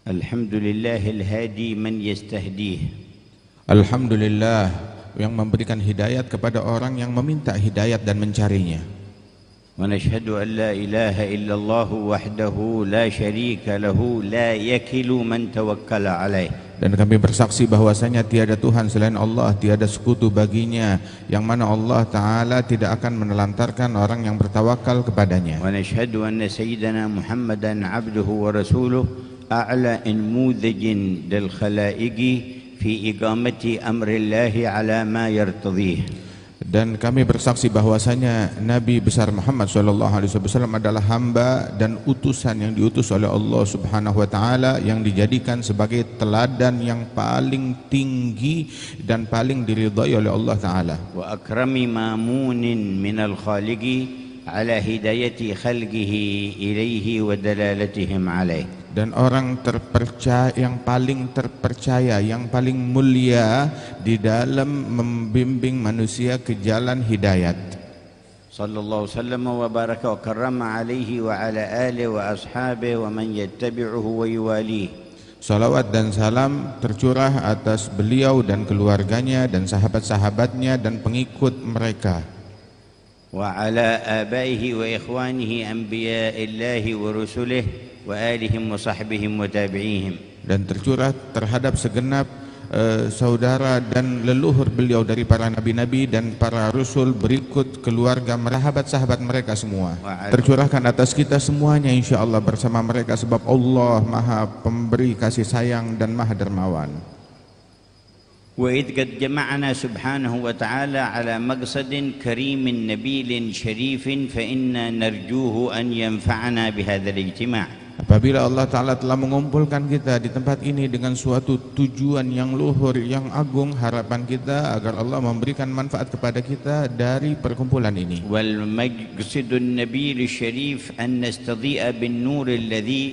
Alhamdulillahil hadi man yastahdih. Alhamdulillah yang memberikan hidayat kepada orang yang meminta hidayat dan mencarinya. Wa nashhadu an la ilaha illallah wahdahu la syarika lahu la yakilu man tawakkala alaih. Dan kami bersaksi bahwasanya tiada Tuhan selain Allah, tiada sekutu baginya, yang mana Allah Ta'ala tidak akan menelantarkan orang yang bertawakal kepadanya. Wa nashhadu anna sayyidana Muhammadan abduhu wa rasuluh a'la inmudhajin dal khalaiqi fi iqamati amrillahi ala ma yartadih. Dan kami bersaksi bahwasanya Nabi besar Muhammad SAW adalah hamba dan utusan yang diutus oleh Allah Subhanahu wa taala, yang dijadikan sebagai teladan yang paling tinggi dan paling diridhai oleh Allah taala. Wa akrami mamunin minal khaliqi ala hidayati khalqihi ilaihi wa dalalatihim alaih. Dan orang terpercaya, yang paling terpercaya, yang paling mulia di dalam membimbing manusia ke jalan hidayat. Sallallahu sallam wa baraka wa karrama alaihi wa ala alihi wa ashabihi wa man yattabi'uhu wa yuwalihi. Salawat dan salam tercurah atas beliau dan keluarganya dan sahabat-sahabatnya dan pengikut mereka. Wa ala abaihi wa ikhwanihi anbiya'illahi wa rusulihi wa alihim wa sahbihim wa tabi'ihim. Dan tercurah terhadap segenap saudara dan leluhur beliau dari para nabi-nabi dan para rasul, berikut keluarga, sahabat-sahabat mereka semua. Tercurahkan atas kita semuanya insyaallah bersama mereka, sebab Allah Maha Pemberi kasih sayang dan Maha Dermawan. وإذ قد جمعنا سبحانه وتعالى على مقصد كريم نبيل شريف فإنا نرجوه أن ينفعنا بهذا الاجتماع. Apabila Allah Ta'ala telah mengumpulkan kita di tempat ini dengan suatu tujuan yang luhur, yang agung, harapan kita agar Allah memberikan manfaat kepada kita dari perkumpulan ini. والمقصد النبيل الشريف أن نستضيء بالنور الذي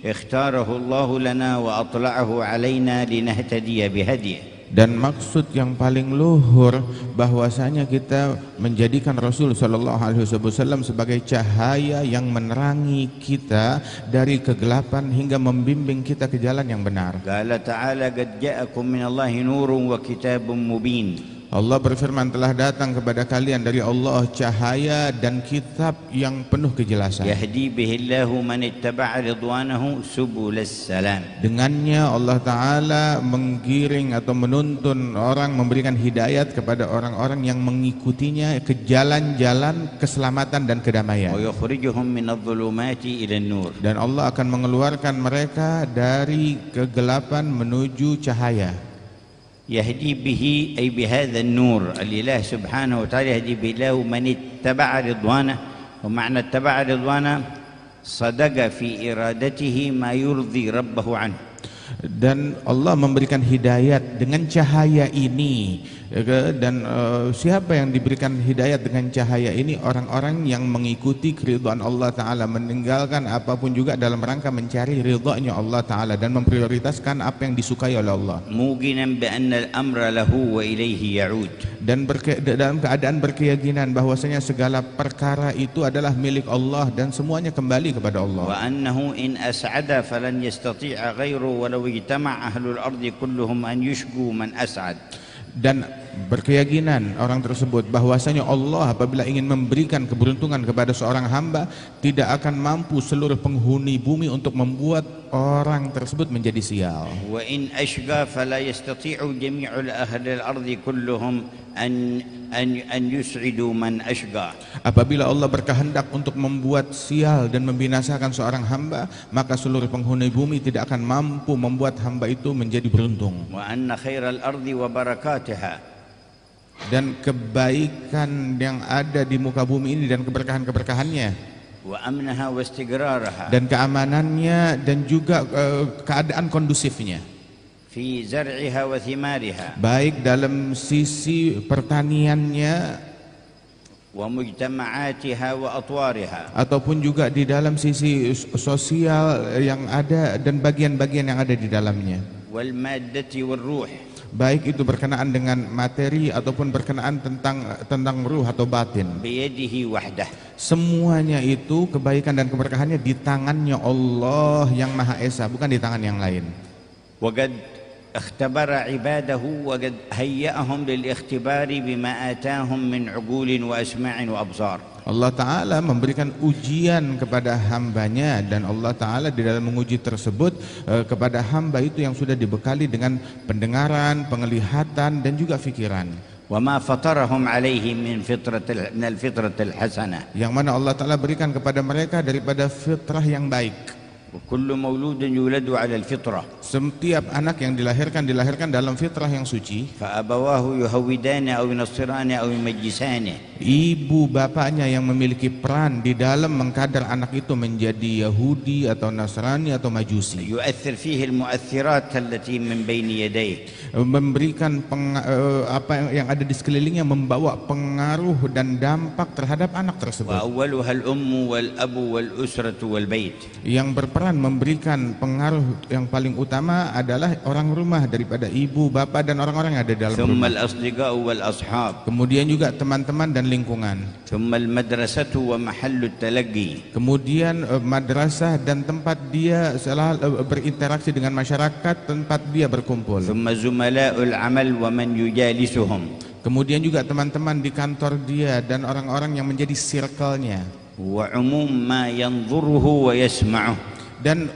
اختاره الله لنا وأطلعه علينا لنهتدي بهديه. Dan maksud yang paling luhur bahwasanya kita menjadikan Rasul sallallahu alaihi wasallam sebagai cahaya yang menerangi kita dari kegelapan hingga membimbing kita ke jalan yang benar. Qala ta'ala qad ja'akum minallahi nurun wa kitabun mubin. Allah berfirman, telah datang kepada kalian dari Allah cahaya dan kitab yang penuh kejelasan. Yahdi bihillahu man ittaba'a ridwanahu subulas salam. Dengannya Allah Ta'ala menggiring atau menuntun orang, memberikan hidayat kepada orang-orang yang mengikutinya ke jalan-jalan keselamatan dan kedamaian. Wa yukhrijuhum minadh-dhulumati ilan nur. Dan Allah akan mengeluarkan mereka dari kegelapan menuju cahaya. يهدي به أي بهذا النور الإله سبحانه وتعالى يهدي به من اتبع رضوانه. ومعنى اتبع رضوانه صدق في إرادته ما يرضي ربه عنه. Dan Allah memberikan hidayat dengan cahaya ini, dan siapa yang diberikan hidayat dengan cahaya ini? Orang-orang yang mengikuti keridhaan Allah Ta'ala, meninggalkan apapun juga dalam rangka mencari ridhanya Allah Ta'ala dan memprioritaskan apa yang disukai oleh Allah. Muqinan bi anna al-amra lahu wa ilayhi ya'ud. Dan dalam keadaan berkeyakinan bahwasanya segala perkara itu adalah milik Allah dan semuanya kembali kepada Allah. Wa annahu in as'ada falan yastati'a ghairu walau ijtama'a ahlul ardi kulluhum an yushku man as'ad. Dan berkeyakinan orang tersebut bahwasanya Allah apabila ingin memberikan keberuntungan kepada seorang hamba, tidak akan mampu seluruh penghuni bumi untuk membuat orang tersebut menjadi sial. Wa in ashqa fala yastati'u jami'ul ahli al-ardi kulluhum an yus'idu man ashqa. Apabila Allah berkehendak untuk membuat sial dan membinasakan seorang hamba, maka seluruh penghuni bumi tidak akan mampu membuat hamba itu menjadi beruntung. Wa anna khairal ardi wa barakatiha. Dan kebaikan yang ada di muka bumi ini dan keberkahan-keberkahannya, wa amnaha wa istiqraraha, dan keamanannya dan juga keadaan kondusifnya, fi zar'iha wa thimariha, baik dalam sisi pertaniannya wa mujtama'atiha wa atwariha, ataupun juga di dalam sisi sosial yang ada dan bagian-bagian yang ada di dalamnya, wal maddati wal ruh, baik itu berkenaan dengan materi ataupun berkenaan tentang ruh atau batin. بيده وحده. Semuanya itu kebaikan dan keberkahannya di tangannya Allah yang Maha Esa, bukan di tangan yang lain. وقد اختبر عباده وقد هيأهم للاختبار بما آتاهم من عقول وأسماع وأبصار. Allah Ta'ala memberikan ujian kepada hambanya, dan Allah Ta'ala di dalam menguji tersebut kepada hamba itu yang sudah dibekali dengan pendengaran, penglihatan dan juga fikiran. وما فطرهم عليه من الفطرة الحسنة. Yang mana Allah Ta'ala berikan kepada mereka daripada fitrah yang baik. وكل مولود يولد على الفطرة. Setiap anak yang dilahirkan dalam fitrah yang suci. فأبواه يهودان أو ينصران أو يمجسانه. Ibu bapaknya yang memiliki peran di dalam mengkadar anak itu menjadi Yahudi atau Nasrani atau Majusi. يؤثر فيه المؤثرات التي من بين يديه. Memberikan apa yang ada di sekelilingnya, membawa pengaruh dan dampak terhadap anak tersebut. وأولها الأم والأب والأسرة والبيت. Yang berperan memberikan pengaruh yang paling utama adalah orang rumah, daripada ibu, bapak dan orang-orang yang ada di dalam ثم rumah. الأصدقاء والأصحاب. Kemudian juga teman-teman dan lingkungan. ثم المدرسة ومحل التلقي. Kemudian madrasah dan tempat dia selalu berinteraksi dengan masyarakat, tempat dia berkumpul. ثم زملاء العمل ومن يجالسهم. Kemudian juga teman-teman di kantor dia dan orang-orang yang menjadi circle-nya. وعموم ما ينظره ويسمعه. Dan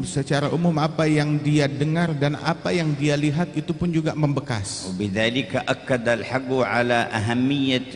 secara umum apa yang dia dengar dan apa yang dia lihat itu pun juga membekas. وبذلك أكد الحق على أهمية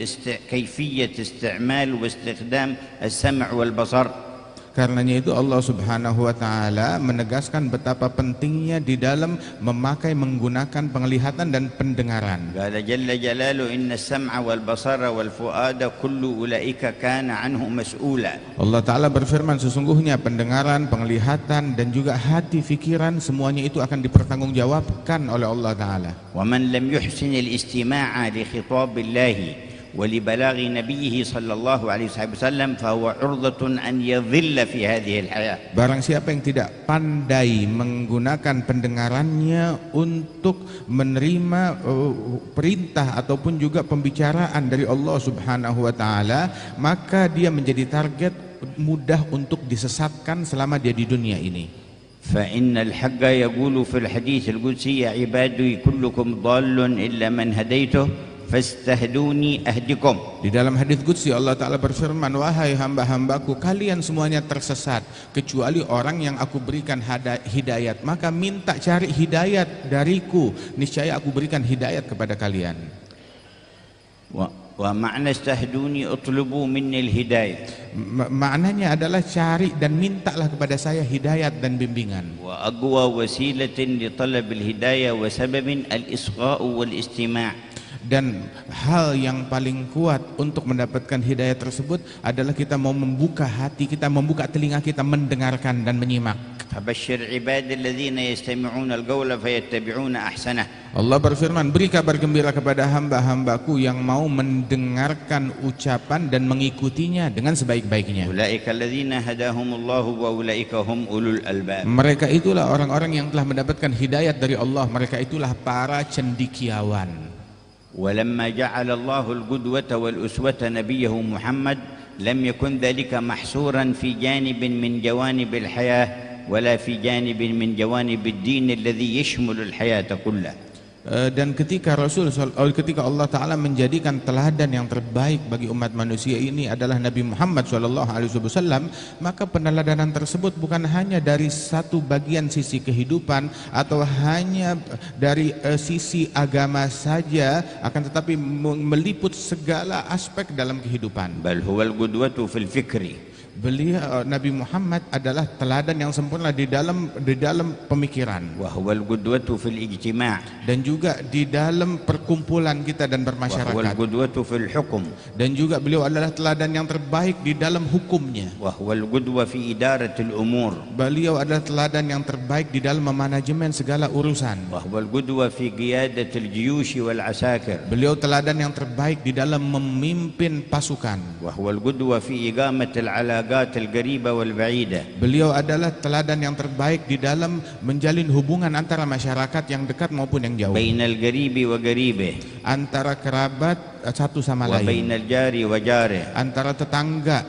كيفية استعمال واستخدام السمع والبصر. Karenanya itu Allah Subhanahu wa Ta'ala menegaskan betapa pentingnya di dalam menggunakan penglihatan dan pendengaran. قال جل جلاله إن السمع والبصر والفؤاد كل أولئك كان عنه مسؤولا. Allah Ta'ala berfirman, sesungguhnya pendengaran, penglihatan dan juga hati, fikiran, semuanya itu akan dipertanggungjawabkan oleh Allah Ta'ala. ومن لم يحسن الاستماع لخطاب الله ولبلاغ نبيه صلى الله عليه وسلم فهو عرضة أن يضل في هذه الحياة. Barang siapa yang tidak pandai menggunakan pendengarannya untuk menerima perintah ataupun juga pembicaraan dari Allah Subhanahu wa Ta'ala, maka dia menjadi target mudah untuk disesatkan selama dia di dunia ini. فإن الحق يقول في الحديث القدسي يا عبادي كلكم ضال إلا من هديته fastahduni ahdikum. Di dalam hadis qudsi Allah Ta'ala berfirman, wahai hamba-hambaku, kalian semuanya tersesat kecuali orang yang aku berikan hidayat, maka minta cari hidayat dariku, niscaya aku berikan hidayat kepada kalian. Wa ma'na istahduni utlubu minni al-hidayah. Maknanya adalah cari dan mintalah kepada saya hidayat dan bimbingan. Wa aqwa wasilatin li talab al-hidayah wa sababin al-isgha'u wal istima'. Dan hal yang paling kuat untuk mendapatkan hidayah tersebut adalah kita mau membuka hati kita, membuka telinga kita, mendengarkan dan menyimak. Fabashshir ibadil ladzina yastami'una al-qawla fayattabi'una ahsanah. Allah berfirman, beri kabar gembira kepada hamba-hambaku yang mau mendengarkan ucapan dan mengikutinya dengan sebaik-baiknya. Ulaika alladzina hadahumullahu wa ulaika hum ulul albab. Mereka itulah orang-orang yang telah mendapatkan hidayat dari Allah, mereka itulah para cendekiawan. ولما جعل الله القدوة والأسوة نبيه محمد لم يكن ذلك محصورا في جانب من جوانب الحياة ولا في جانب من جوانب الدين الذي يشمل الحياة كلها. Dan ketika Allah Ta'ala menjadikan teladan yang terbaik bagi umat manusia ini adalah Nabi Muhammad SAW, maka peneladanan tersebut bukan hanya dari satu bagian sisi kehidupan atau hanya dari sisi agama saja, akan tetapi meliput segala aspek dalam kehidupan. Bal huwal qudwatu fil fikri. Beliau Nabi Muhammad adalah teladan yang sempurna di dalam pemikiran. Wa huwal qudwatu fil ijtima'. Dan juga di dalam perkumpulan kita dan bermasyarakat. Wa huwal qudwatu fil hukm. Dan juga beliau adalah teladan yang terbaik di dalam hukumnya. Wa huwal qudwa fi idaratil umur. Beliau adalah teladan yang terbaik di dalam memanajemen segala urusan. Wa huwal qudwa fi qiyadatil juyush wal asakir. Beliau teladan yang terbaik di dalam memimpin pasukan. Wa huwal qudwa fi iqamatil ala العلاقات القريبة والبعيدة. Beliau adalah teladan yang terbaik di dalam menjalin hubungan antara masyarakat yang dekat maupun yang jauh, بين القريب وقريبه، antara kerabat satu sama وبين lain, الجار وجاره، antara tetangga,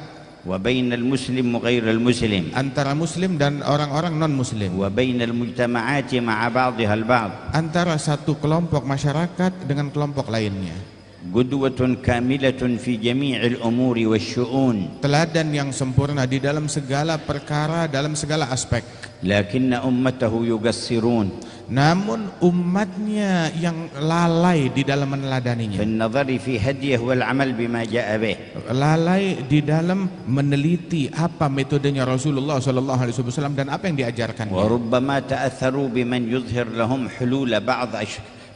وبين المسلم وغير المسلم، antara muslim dan orang-orang non-muslim, وبين المجتمعات مع بعضها البعض. antara satu kelompok masyarakat dengan kelompok lainnya. قدوة كاملة في جميع الأمور والشؤون، Teladan yang sempurna di dalam segala perkara, dalam segala aspek. لكن أمته يقصرون Namun umatnya yang lalai di dalam في meneladaninya, النظر في هديه والعمل بما جاء به. lalai di dalam meneliti apa metodenya Rasulullah SAW dan apa yang diajarkannya. وربما تأثروا بمن يظهر لهم حلول بعض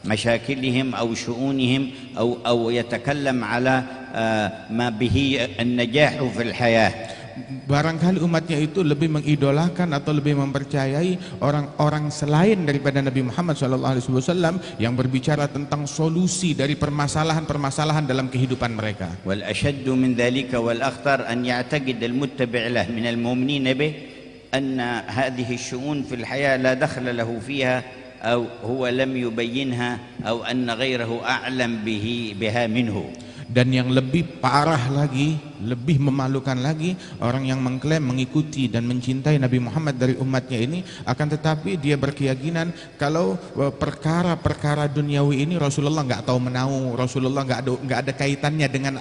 مشاكلهم أو شؤونهم أو يتكلم على ما به النجاح في الحياة. Barangkali umatnya itu lebih mengidolakan atau lebih mempercayai orang-orang selain daripada Nabi Muhammad SAW yang berbicara tentang solusi dari permasalahan-permasalahan dalam kehidupan mereka. والأشد من ذلك والأخطر أن يعتقد المتبع له من المؤمنين به أن هذه الشؤون في الحياة لا دخل له فيها أو هو لم يبينها أو أن غيره أعلم بها منه. Dan yang lebih parah lagi, lebih memalukan lagi, orang yang mengklaim mengikuti dan mencintai Nabi Muhammad dari umatnya ini, akan tetapi dia berkeyakinan kalau perkara-perkara duniawi ini Rasulullah nggak tahu menahu, Rasulullah nggak ada kaitannya dengan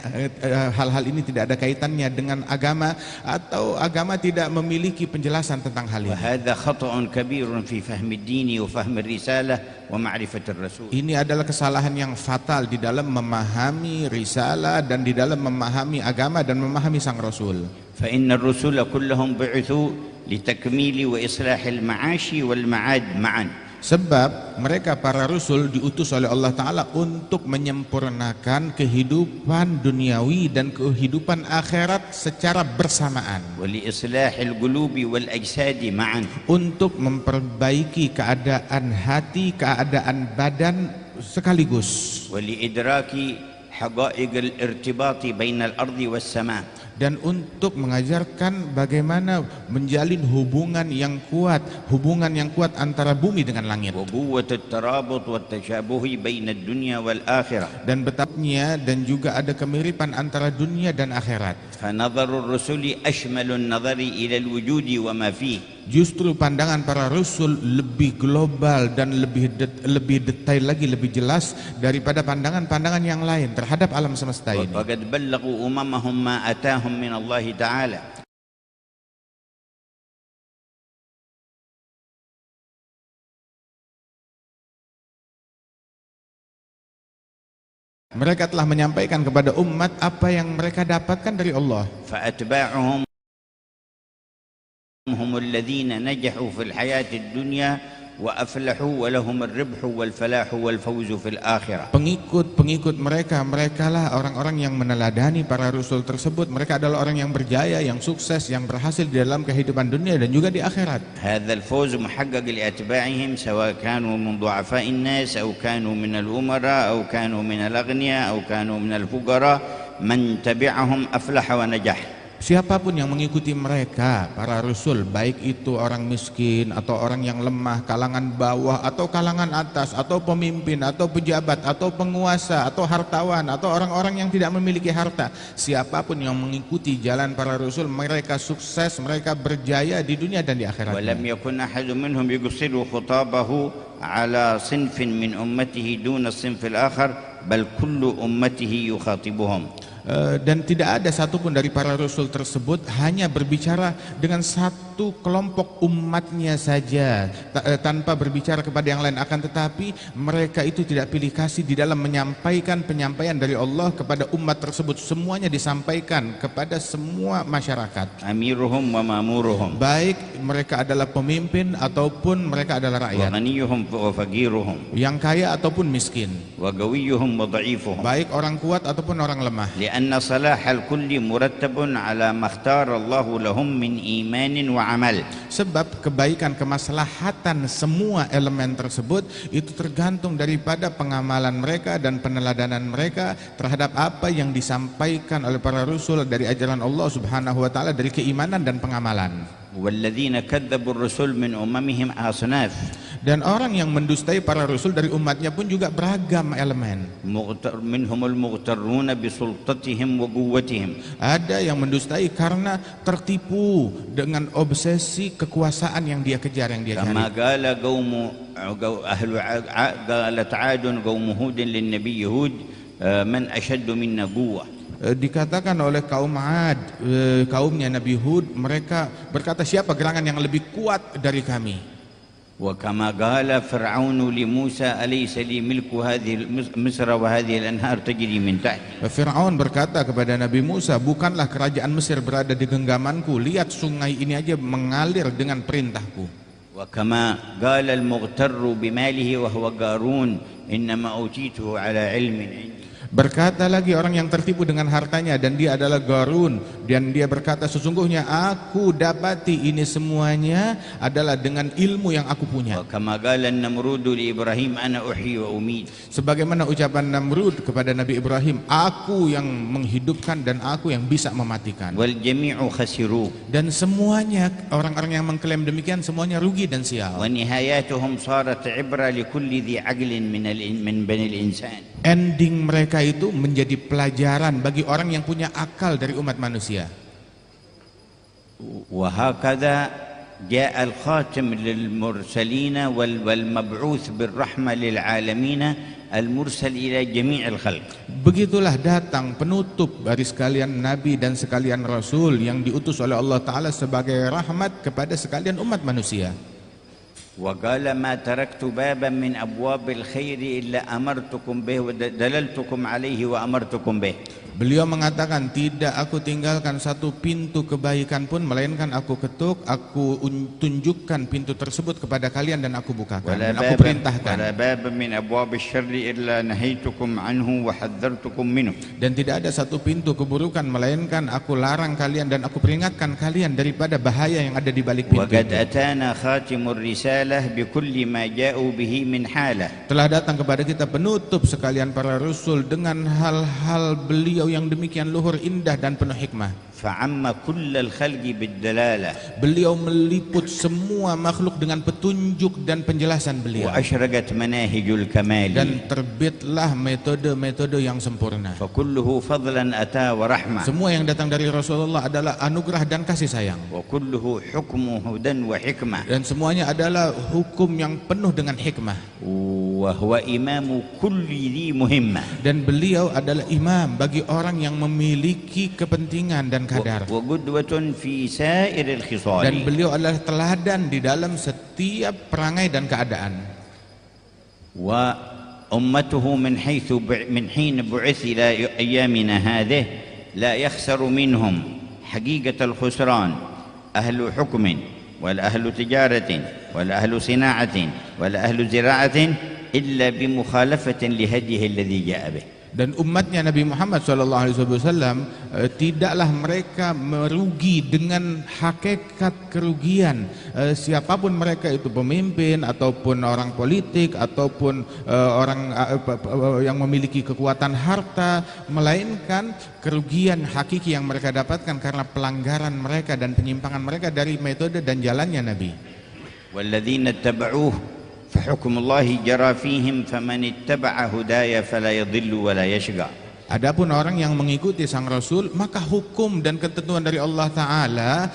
hal-hal ini, tidak ada kaitannya dengan agama, atau agama tidak memiliki penjelasan tentang hal ini. وهذا خطأ كبير في فهم الدين وفهم الرسالة ومعرفة الرسول. Ini adalah kesalahan yang fatal di dalam memahami risalah dan di dalam memahami agama dan memahami sang Rasul. فإن الرسل كلهم بعثوا لتكميل وإصلاح المعاش والمعاد معا. Sebab mereka para rasul diutus oleh Allah Ta'ala untuk menyempurnakan kehidupan duniawi dan kehidupan akhirat secara bersamaan, ولإصلاح القلوب والأجساد معا. untuk memperbaiki keadaan hati, keadaan badan sekaligus, ولإدراك حقائق الارتباط بين الأرض والسماء. dan untuk mengajarkan bagaimana menjalin hubungan yang kuat antara bumi dengan langit, وقوة الترابط والتشابه بين الدنيا والآخرة. dan betapnya dan juga ada kemiripan antara dunia dan akhirat. فنظر الرسل أشمل النظر إلى الوجود وما فيه. Justru pandangan para rasul lebih global dan lebih detail lagi, lebih jelas daripada pandangan-pandangan yang lain terhadap alam semesta ini. وقد بلغوا أممهم ما أتاهم من الله تعالى. Mereka telah menyampaikan kepada umat apa yang mereka dapatkan dari Allah. فأتباعهم هم الذين نجحوا في الحياة الدنيا وأفلحوا ولهم الربح والفلاح والفوز في الآخرة. Pengikut merekalah orang-orang yang meneladani para rasul tersebut. Mereka adalah orang yang berjaya, yang sukses, yang berhasil di dalam kehidupan dunia dan juga di akhirat. هذا الفوز محقق لأتباعهم سواء كانوا من ضعفاء الناس أو كانوا من الأمراء أو كانوا من الأغنياء أو كانوا من الفقراء. من تبعهم أفلح ونجح. Siapapun yang mengikuti mereka, para rasul, baik itu orang miskin atau orang yang lemah, kalangan bawah atau kalangan atas, atau pemimpin atau pejabat atau penguasa atau hartawan atau orang-orang yang tidak memiliki harta, siapapun yang mengikuti jalan para rasul, mereka sukses, mereka berjaya di dunia dan di akhirat. ولم يكن أحد منهم يقصر خطابه على صنف من أمته دون الصنف الآخر بل كل أمته يخاطبهم. Dan tidak ada satupun dari para rasul tersebut hanya berbicara dengan satu kelompok umatnya saja tanpa berbicara kepada yang lain, akan tetapi mereka itu tidak pilih kasih di dalam menyampaikan penyampaian dari Allah kepada umat tersebut. Semuanya disampaikan kepada semua masyarakat, أميرهم ومامورهم baik mereka adalah pemimpin ataupun mereka adalah rakyat, وغنيهم وفقيرهم yang kaya ataupun miskin, وقويهم وضعيفهم. baik orang kuat ataupun orang lemah. لأن صلاح الكل مرتب على ما اختار الله لهم من إيمان وعمل. Sebab kebaikan kemaslahatan semua elemen tersebut itu tergantung daripada pengamalan mereka dan peneladanan mereka terhadap apa yang disampaikan oleh para rasul dari ajaran Allah Subhanahu wa taala dari keimanan dan pengamalan. والذين كذبوا الرسل من أممهم أصناف. Dan orang yang mendustai para rasul dari umatnya pun juga beragam elemen. منهم المغترون بسلطتهم وقوتهم. Ada yang mendustai karena tertipu dengan obsesi kekuasaan yang dia kejar, yang dia cari. كما قال قالت عاد قوم هود للنبي هود من أشد منا قوة. Dikatakan oleh kaum Ad, kaumnya Nabi Hud, mereka berkata, siapa gerangan yang lebih kuat dari kami? وكما قال فرعون لموسى أليس لي ملك هذه مصر وهذه الأنهار تجري من تحت. Fir'aun berkata kepada Nabi Musa, bukanlah kerajaan Mesir berada di genggamanku, lihat sungai ini aja mengalir dengan perintahku. وكما قال المغتر بماله وهو قارون إنما أوتيته على علم عندي. Berkata lagi orang yang tertipu dengan hartanya dan dia adalah Qarun, dan dia berkata, sesungguhnya aku dapati ini semuanya adalah dengan ilmu yang aku punya. وكما قال النمرود لإبراهيم أنا أحيي وأميت. Sebagaimana ucapan Namrud kepada Nabi Ibrahim, aku yang menghidupkan dan aku yang bisa mematikan. والجميع خسروا. Dan semuanya orang-orang yang mengklaim demikian semuanya rugi dan sial. ونهاياتهم صارت عبرة لكل ذي عقل من بني الإنسان. Ending mereka itu menjadi pelajaran bagi orang yang punya akal dari umat manusia. وهكذا جاء الخاتم للمرسلين والمبعوث بالرحمة للعالمين المرسل إلى جميع الخلق. Begitulah datang penutup dari sekalian nabi dan sekalian rasul yang diutus oleh Allah Ta'ala sebagai rahmat kepada sekalian umat manusia. وقال ما تركت بابا من أبواب الخير إلا أمرتكم به ودللتكم عليه وأمرتكم به. Beliau mengatakan, tidak aku tinggalkan satu pintu kebaikan pun, melainkan aku ketuk, aku tunjukkan pintu tersebut kepada kalian dan aku bukakan dan aku perintahkan. ولا باب من أبواب الشر إلا نهيتكم عنه وحذرتكم منه. Dan tidak ada satu pintu keburukan melainkan aku larang kalian dan aku peringatkan kalian daripada bahaya yang ada di balik pintu وقد itu. أتانا خاتم الرسالة بكل ما جاءوا به من حالة. Telah datang kepada kita penutup sekalian para rasul dengan hal-hal beliau yang demikian luhur, indah dan penuh hikmah. فعم كل الخلق بالدلالة. Beliau meliput semua makhluk dengan petunjuk dan penjelasan beliau. وأشرقت مناهج الكمال. Dan terbitlah metode-metode yang sempurna. فكله فضلا أتى ورحمة. Semua yang datang dari Rasulullah adalah anugerah dan kasih sayang. وكله حكم هدى وحكمة. Dan semuanya adalah hukum yang penuh dengan hikmah. وهو إمام كل ذي مهمة. Dan beliau adalah imam bagi orang yang memiliki kepentingan dan kadar. وقدوة في سائر الخصال. Dan beliau adalah teladan di dalam setiap perangai dan keadaan. وأمته من حين بعث إلى أيامنا هذه لا يخسر منهم حقيقة الخسران أهل حكم ولا أهل تجارة ولا أهل صناعة ولا أهل زراعة إلا بمخالفة لهديه الذي جاء به. Dan umatnya Nabi Muhammad SAW tidaklah mereka merugi dengan hakikat kerugian, siapapun mereka itu, pemimpin ataupun orang politik ataupun orang yang memiliki kekuatan harta, melainkan kerugian hakiki yang mereka dapatkan karena pelanggaran mereka dan penyimpangan mereka dari metode dan jalannya Nabi. والذين اتبعوه فحكم الله جرى فيهم فمن اتبع هدايا فلا يضل ولا يشقى. Adapun orang yang mengikuti sang Rasul, maka hukum dan ketentuan dari Allah Ta'ala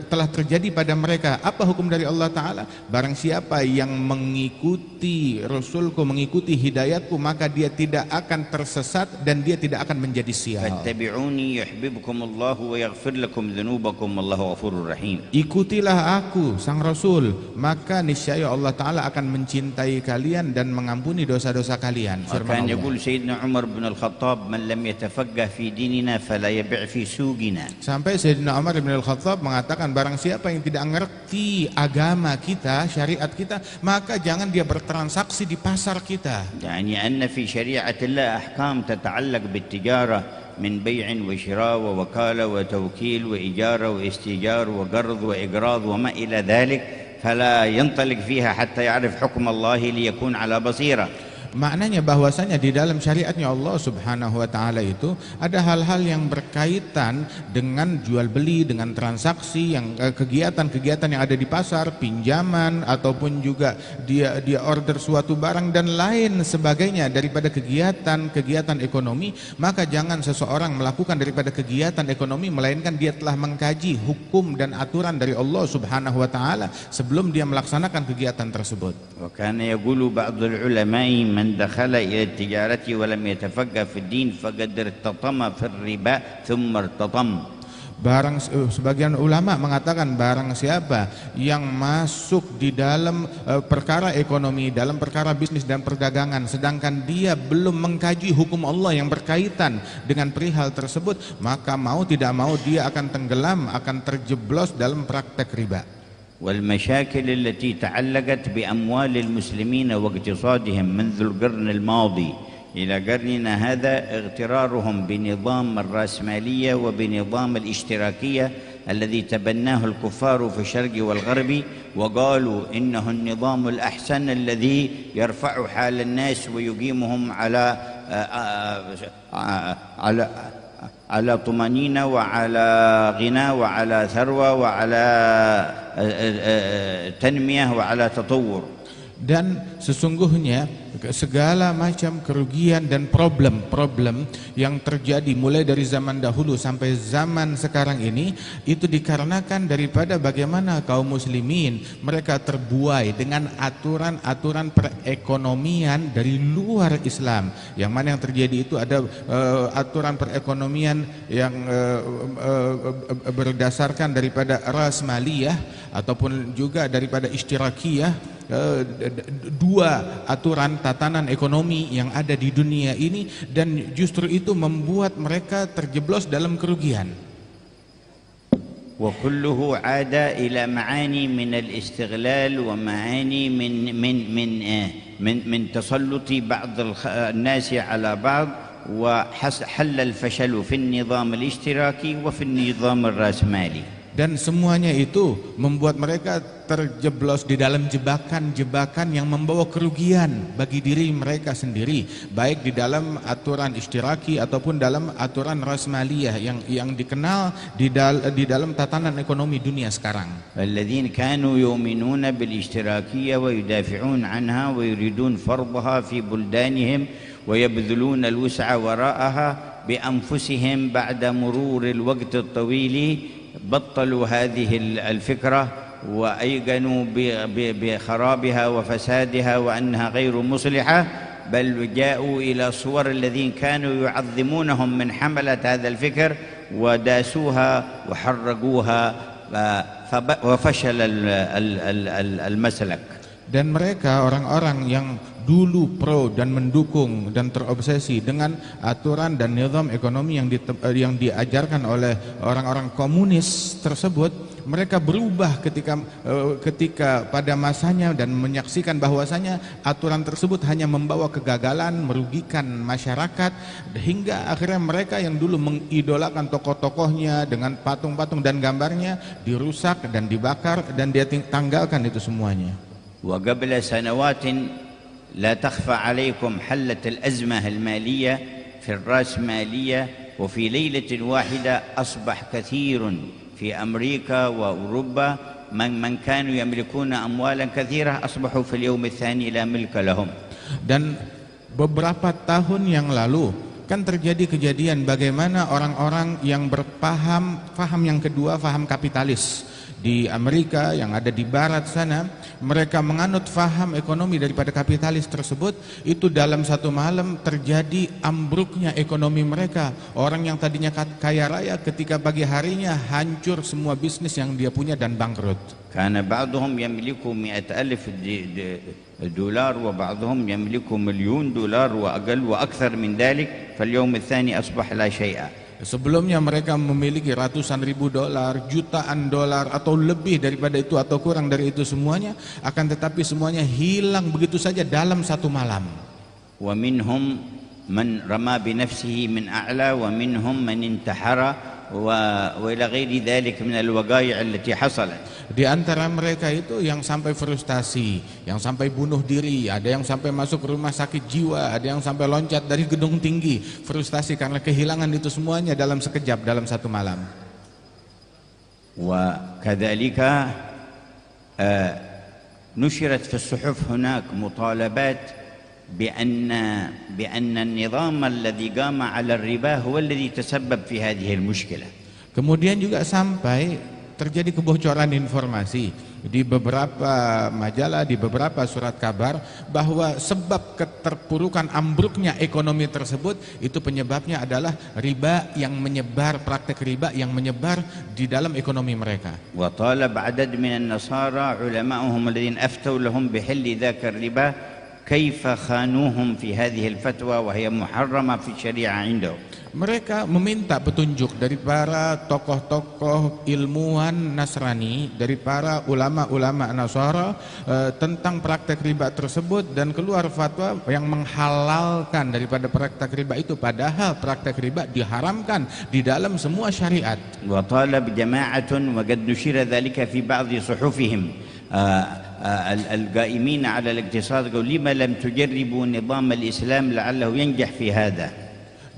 telah terjadi pada mereka. Apa hukum dari Allah Ta'ala? Barang siapa yang mengikuti Rasulku, mengikuti hidayatku, maka dia tidak akan tersesat dan dia tidak akan menjadi sial. فاتبعوني يحببكم الله ويغفر لكم ذنوبكم والله غفور رحيم. Ikutilah aku, sang Rasul, maka niscaya Allah Ta'ala akan mencintai kalian dan mengampuni dosa-dosa kalian. Firman وكان Allah. يقول سيدنا عمر عمر بن الخطاب من لم يتفقه في ديننا فلا يبيع في سوقنا. Sampai Sayyidina Umar bin Al-Khattab mengatakan barang siapa yang tidak mengerti agama kita, syariat kita, maka jangan dia bertransaksi di pasar kita. يعني أن في شريعة الله أحكام تتعلق بالتجارة من بيع وشراء ووكالة وتوكيل وإجارة واستئجار وقرض وإقراض وما إلى ذلك، فلا ينطلق فيها حتى يعرف حكم الله ليكون على بصيرة. Maknanya bahwasanya di dalam syariatnya Allah Subhanahu wa taala itu ada hal-hal yang berkaitan dengan jual beli, dengan transaksi, yang kegiatan-kegiatan yang ada di pasar, pinjaman ataupun juga dia order suatu barang dan lain sebagainya daripada kegiatan ekonomi. Maka jangan seseorang melakukan daripada kegiatan ekonomi melainkan dia telah mengkaji hukum dan aturan dari Allah Subhanahu wa taala sebelum dia melaksanakan kegiatan tersebut. وكان يقول بعض العلماء من دخل إلى التجارة ولم يتفقه في الدين فقد ارتطم في الربا ثم ارتطم. Sebagian ulama mengatakan barang siapa yang masuk di dalam perkara ekonomi, dalam perkara bisnis dan perdagangan sedangkan dia belum mengkaji hukum Allah yang berkaitan dengan perihal tersebut, maka mau tidak mau dia akan tenggelam, akan terjeblos dalam praktek riba. والمشاكل التي تعلقت بأموال المسلمين واقتصادهم منذ القرن الماضي إلى قرننا هذا اغترارهم بنظام الرأسمالية وبنظام الاشتراكية الذي تبناه الكفار في الشرق والغرب وقالوا إنه النظام الأحسن الذي يرفع حال الناس ويقيمهم على طمأنينة وعلى غنى وعلى ثروة وعلى تنمية وعلى تطور. Dan sesungguhnya segala macam kerugian dan problem-problem yang terjadi mulai dari zaman dahulu sampai zaman sekarang ini itu dikarenakan daripada bagaimana kaum muslimin mereka terbuai dengan aturan-aturan perekonomian dari luar Islam. Yang mana yang terjadi itu ada aturan perekonomian yang berdasarkan daripada rasmaliyah ataupun juga daripada ishtirakiyah. Dua aturan tatanan ekonomi yang ada di dunia ini, dan justru itu membuat mereka terjeblos dalam kerugian. وكله عاد إلى معاني من الاستغلال ومعاني من تسلط بعض الناس على بعض وحل الفشل في النظام الاشتراكي وفي النظام الرأسمالي. Dan semuanya itu membuat mereka terjeblos di dalam jebakan-jebakan yang membawa kerugian bagi diri mereka sendiri, baik di dalam aturan ishtiraki ataupun dalam aturan rasmaliyah yang dikenal di dalam tatanan ekonomi dunia sekarang. الذين كانوا يؤمنون بالاشتراكية ويدافعون عنها ويريدون فرضها في بلدانهم ويبذلون الوسع وراءها بأنفسهم بعد مرور الوقت الطويل بطلوا هذه الفكرة وأيقنوا بخرابها وفسادها وأنها غير مصلحة، بل جاءوا إلى صور الذين كانوا يعظمونهم من حملة هذا الفكر وداسوها وحرقوها وفشل المسلك. Dan mereka orang-orang yang dulu pro dan mendukung dan terobsesi dengan aturan dan nizam ekonomi yang diajarkan oleh orang-orang komunis tersebut, mereka berubah ketika pada masanya dan menyaksikan bahwasanya aturan tersebut hanya membawa kegagalan, merugikan masyarakat, hingga akhirnya mereka yang dulu mengidolakan tokoh-tokohnya dengan patung-patung dan gambarnya dirusak dan dibakar dan dia tanggalkan itu semuanya. وقبل سنوات لا تخفى عليكم حلت الأزمة المالية في الرأسمالية، وفي ليلة واحدة أصبح كثير في أمريكا وأوروبا من كانوا يملكون أموالا كثيرة أصبحوا في اليوم الثاني لا ملك لهم. Dan beberapa tahun yang lalu kan terjadi kejadian bagaimana orang-orang yang faham yang kedua, faham kapitalis di Amerika, yang ada di barat sana, mereka menganut faham ekonomi daripada kapitalis tersebut, itu dalam satu malam terjadi ambruknya ekonomi mereka. Orang yang tadinya kaya raya ketika pagi harinya hancur semua bisnis yang dia punya dan bangkrut. كان بعضهم يملك 100,000 دولار وبعضهم يملك $1,000,000 وأقل وأكثر من ذلك فاليوم الثاني أصبح لا شيء. Sebelumnya mereka memiliki ratusan ribu dolar, jutaan dolar atau lebih daripada itu atau kurang dari itu semuanya, akan tetapi semuanya hilang begitu saja dalam satu malam. ومنهم من رمى بنفسه من أعلى ومنهم من انتحر وإلى غير ذلك من الوقائع التي حصلت. Di antara mereka itu yang sampai frustasi, yang sampai bunuh diri, ada yang sampai masuk rumah sakit jiwa, ada yang sampai loncat dari gedung tinggi, frustasi karena kehilangan itu semuanya dalam sekejap, dalam satu malam. وكذلك نشرت في الصحف هناك مطالبات بأن النظام الذي قام على الربا هو الذي تسبب في هذه المشكلة. Kemudian juga sampai terjadi kebocoran informasi di beberapa majalah, di beberapa surat kabar, bahwa sebab keterpurukan ambruknya ekonomi tersebut itu penyebabnya adalah riba yang menyebar, praktek riba yang menyebar di dalam ekonomi mereka. وطالب عدد من النصارى علماءهم الذين أفتوا لهم بحل ذاك الربا كيف خانوهم في هذه الفتوى وهي محرمة في الشريعة عندهم. Mereka meminta petunjuk dari para tokoh-tokoh ilmuwan Nasrani, dari para ulama-ulama Nasara tentang praktek riba tersebut, dan keluar fatwa yang menghalalkan daripada praktek riba itu, padahal praktek riba diharamkan di dalam semua syariat. وطالب جماعة وقد نشر ذلك في بعض صحفهم القائمين على الاقتصاد قالوا لما لم تجربوا نظام الإسلام لعله ينجح في هذا.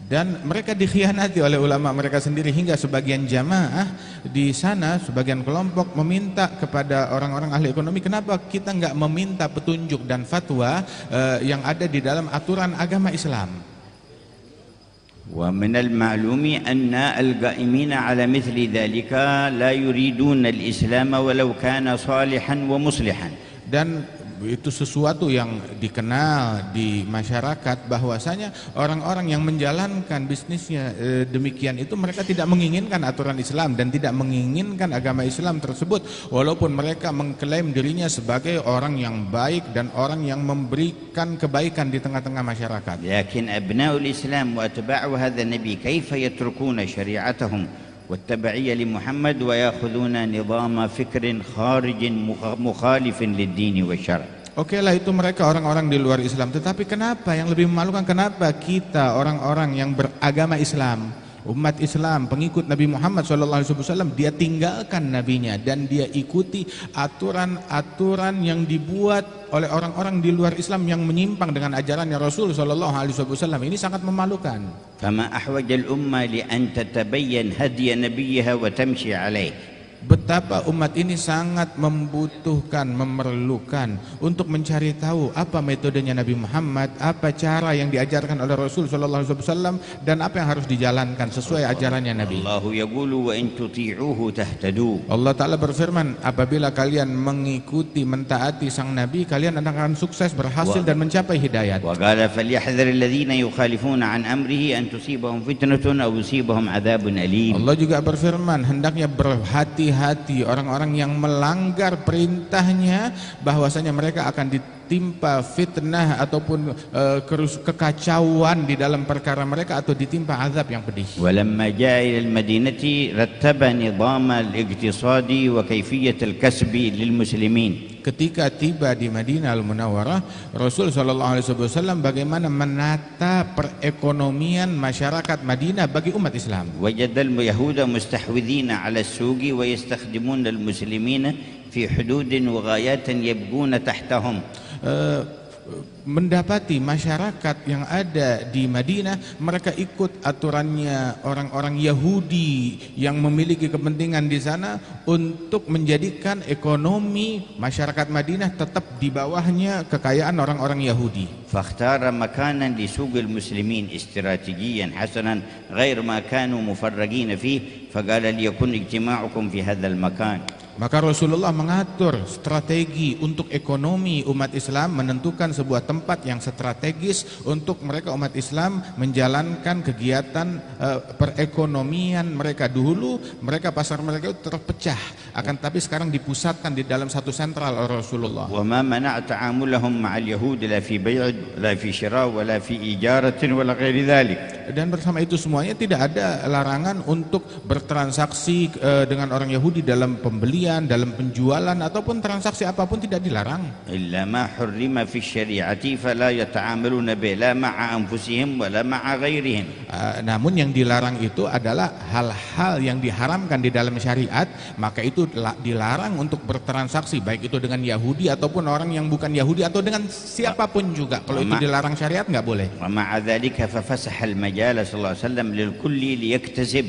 Dan mereka dikhianati oleh ulama mereka sendiri, hingga sebagian jamaah di sana, sebagian kelompok meminta kepada orang-orang ahli ekonomi, kenapa kita nggak meminta petunjuk dan fatwa yang ada di dalam aturan agama Islam. ومن المعلوم أن القائمين على مثل ذلك لا يريدون الإسلام ولو كان صالحا ومصلحا. Dan itu sesuatu yang dikenal di masyarakat, bahwasanya orang-orang yang menjalankan bisnisnya demikian itu mereka tidak menginginkan aturan Islam dan tidak menginginkan agama Islam tersebut, walaupun mereka mengklaim dirinya sebagai orang yang baik dan orang yang memberikan kebaikan di tengah-tengah masyarakat. لكن أبناء الإسلام وأتباع هذا النبي كيف يتركون شريعتهم والتبعية لمحمد ويأخذون نظام فكر خارج مخالف للدين والشرع. Oke lah, itu mereka orang-orang di luar Islam, tetapi kenapa yang lebih memalukan, kenapa kita orang-orang yang beragama Islam, umat Islam, pengikut Nabi Muhammad SAW, dia tinggalkan nabinya dan dia ikuti aturan-aturan yang dibuat oleh orang-orang di luar Islam yang menyimpang dengan ajarannya Rasul SAW. Ini sangat memalukan. فما أحوج الأمة لأن تتبين هدي نبيها وتمشي عليه. Betapa umat ini sangat membutuhkan, memerlukan untuk mencari tahu apa metodenya Nabi Muhammad, apa cara yang diajarkan oleh Rasul SAW, dan apa yang harus dijalankan sesuai ajarannya Nabi. Allah Ta'ala berfirman, apabila kalian mengikuti, mentaati sang Nabi, kalian akan sukses, berhasil dan mencapai hidayat. Allah juga berfirman, hendaknya berhati-hati orang-orang yang melanggar perintahnya, bahwasanya mereka akan ditimpa fitnah ataupun kekacauan di dalam perkara mereka, atau ditimpa azab yang pedih. ولما جاء إلى المدينة رتب نظام الاقتصاد وكيفية الكسب للمسلمين. Ketika tiba di Madinah Al-Munawwarah, Rasul SAW bagaimana menata perekonomian masyarakat Madinah bagi umat Islam. وجد اليهود مستحوذين على السوق ويستخدمون المسلمين في حدود وغايات يبغون تحتهم. Mendapati masyarakat yang ada di Madinah, mereka ikut aturannya orang-orang Yahudi yang memiliki kepentingan di sana untuk menjadikan ekonomi masyarakat Madinah tetap di bawahnya kekayaan orang-orang Yahudi. فاختار مكانا لسوق المسلمين استراتيجيا حسنا غير ما كانوا مفرقين فيه فقال ليكن اجتماعكم في هذا المكان. Maka Rasulullah mengatur strategi untuk ekonomi umat Islam, menentukan sebuah tempat yang strategis untuk mereka umat Islam menjalankan kegiatan perekonomian mereka. Dulu mereka pasar mereka itu terpecah, akan tapi sekarang dipusatkan di dalam satu sentral oleh Rasulullah. وما منع تعاملهم مع اليهود لا في بيع ولا في شراء ولا في إجارة ولا غير ذلك. Dan bersama itu semuanya tidak ada larangan untuk bertransaksi dengan orang Yahudi dalam pembelian, dalam penjualan ataupun transaksi apapun tidak dilarang. إلا ما حرم في الشريعة فلا يتعاملون به لا مع أنفسهم ولا مع غيرهم. Namun yang dilarang itu adalah hal-hal yang diharamkan di dalam syariat, maka itu dilarang untuk bertransaksi baik itu dengan Yahudi ataupun orang yang bukan Yahudi atau dengan siapapun juga. Kalau itu dilarang syariat nggak boleh. ومع ذلك ففسح المجال صلى الله عليه وسلم للكل ليكتسب.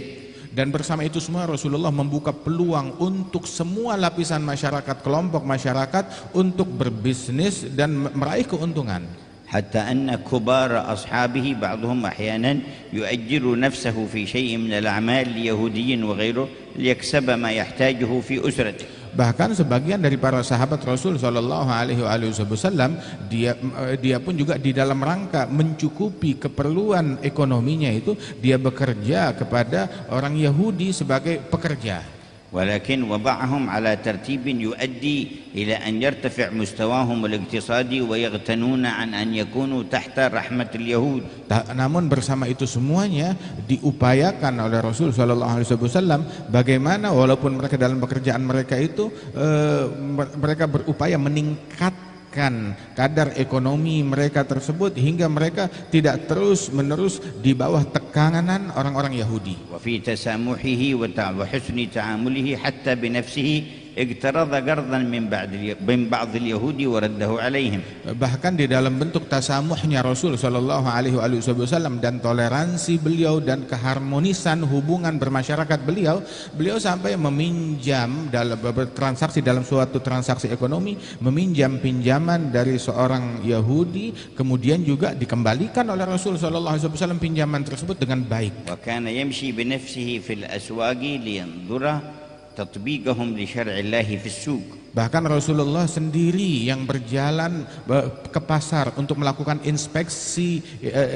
Dan bersama itu semua Rasulullah membuka peluang untuk semua lapisan masyarakat, kelompok masyarakat untuk berbisnis dan meraih keuntungan. حتى أن كبار أصحابه بعضهم أحيانا يؤجر نفسه في شيء من الأعمال ليهودي وغيره ليكسب ما يحتاجه في أسرته. Bahkan sebagian dari para sahabat Rasul Shallallahu Alaihi Wasallam dia pun juga di dalam rangka mencukupi keperluan ekonominya itu dia bekerja kepada orang Yahudi sebagai pekerja. ولكن وضعهم على ترتيب يؤدي إلى أن يرتفع مستواهم الاقتصادي ويغتنون عن أن يكونوا تحت رحمة اليهود. Namun bersama itu semuanya diupayakan oleh Rasul Shallallahu Alaihi Wasallam bagaimana walaupun mereka dalam pekerjaan mereka itu mereka berupaya meningkatkan kadar ekonomi mereka tersebut hingga mereka tidak terus-menerus di bawah tekanan orang-orang Yahudi. وفي تسامحه وحسن تعامله حتى بنفسه اقترض قرضا من بعض اليهود ورده عليهم. Bahkan di dalam bentuk tasamuhnya Rasul Shallallahu Alaihi Wasallam dan toleransi beliau dan keharmonisan hubungan bermasyarakat beliau sampai meminjam dalam bertransaksi dalam suatu transaksi ekonomi, meminjam pinjaman dari seorang Yahudi, kemudian juga dikembalikan oleh Rasul Shallallahu Alaihi Wasallam pinjaman tersebut dengan baik. وكان يمشي بنفسه في الأسواق لينظر tatbiqahum li syar'illahi fis suq. Bahkan Rasulullah sendiri yang berjalan ke pasar untuk melakukan inspeksi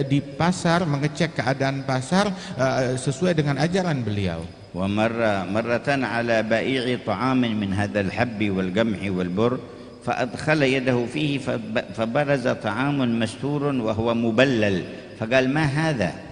di pasar, mengecek keadaan pasar sesuai dengan ajaran beliau. Wa marratan ala ba'i'i ta'amin min hadzal habbi wal qamhi wal bur فأدخل يده فيه فبرز طعام مستور وهو مبلل فقال ما هذا.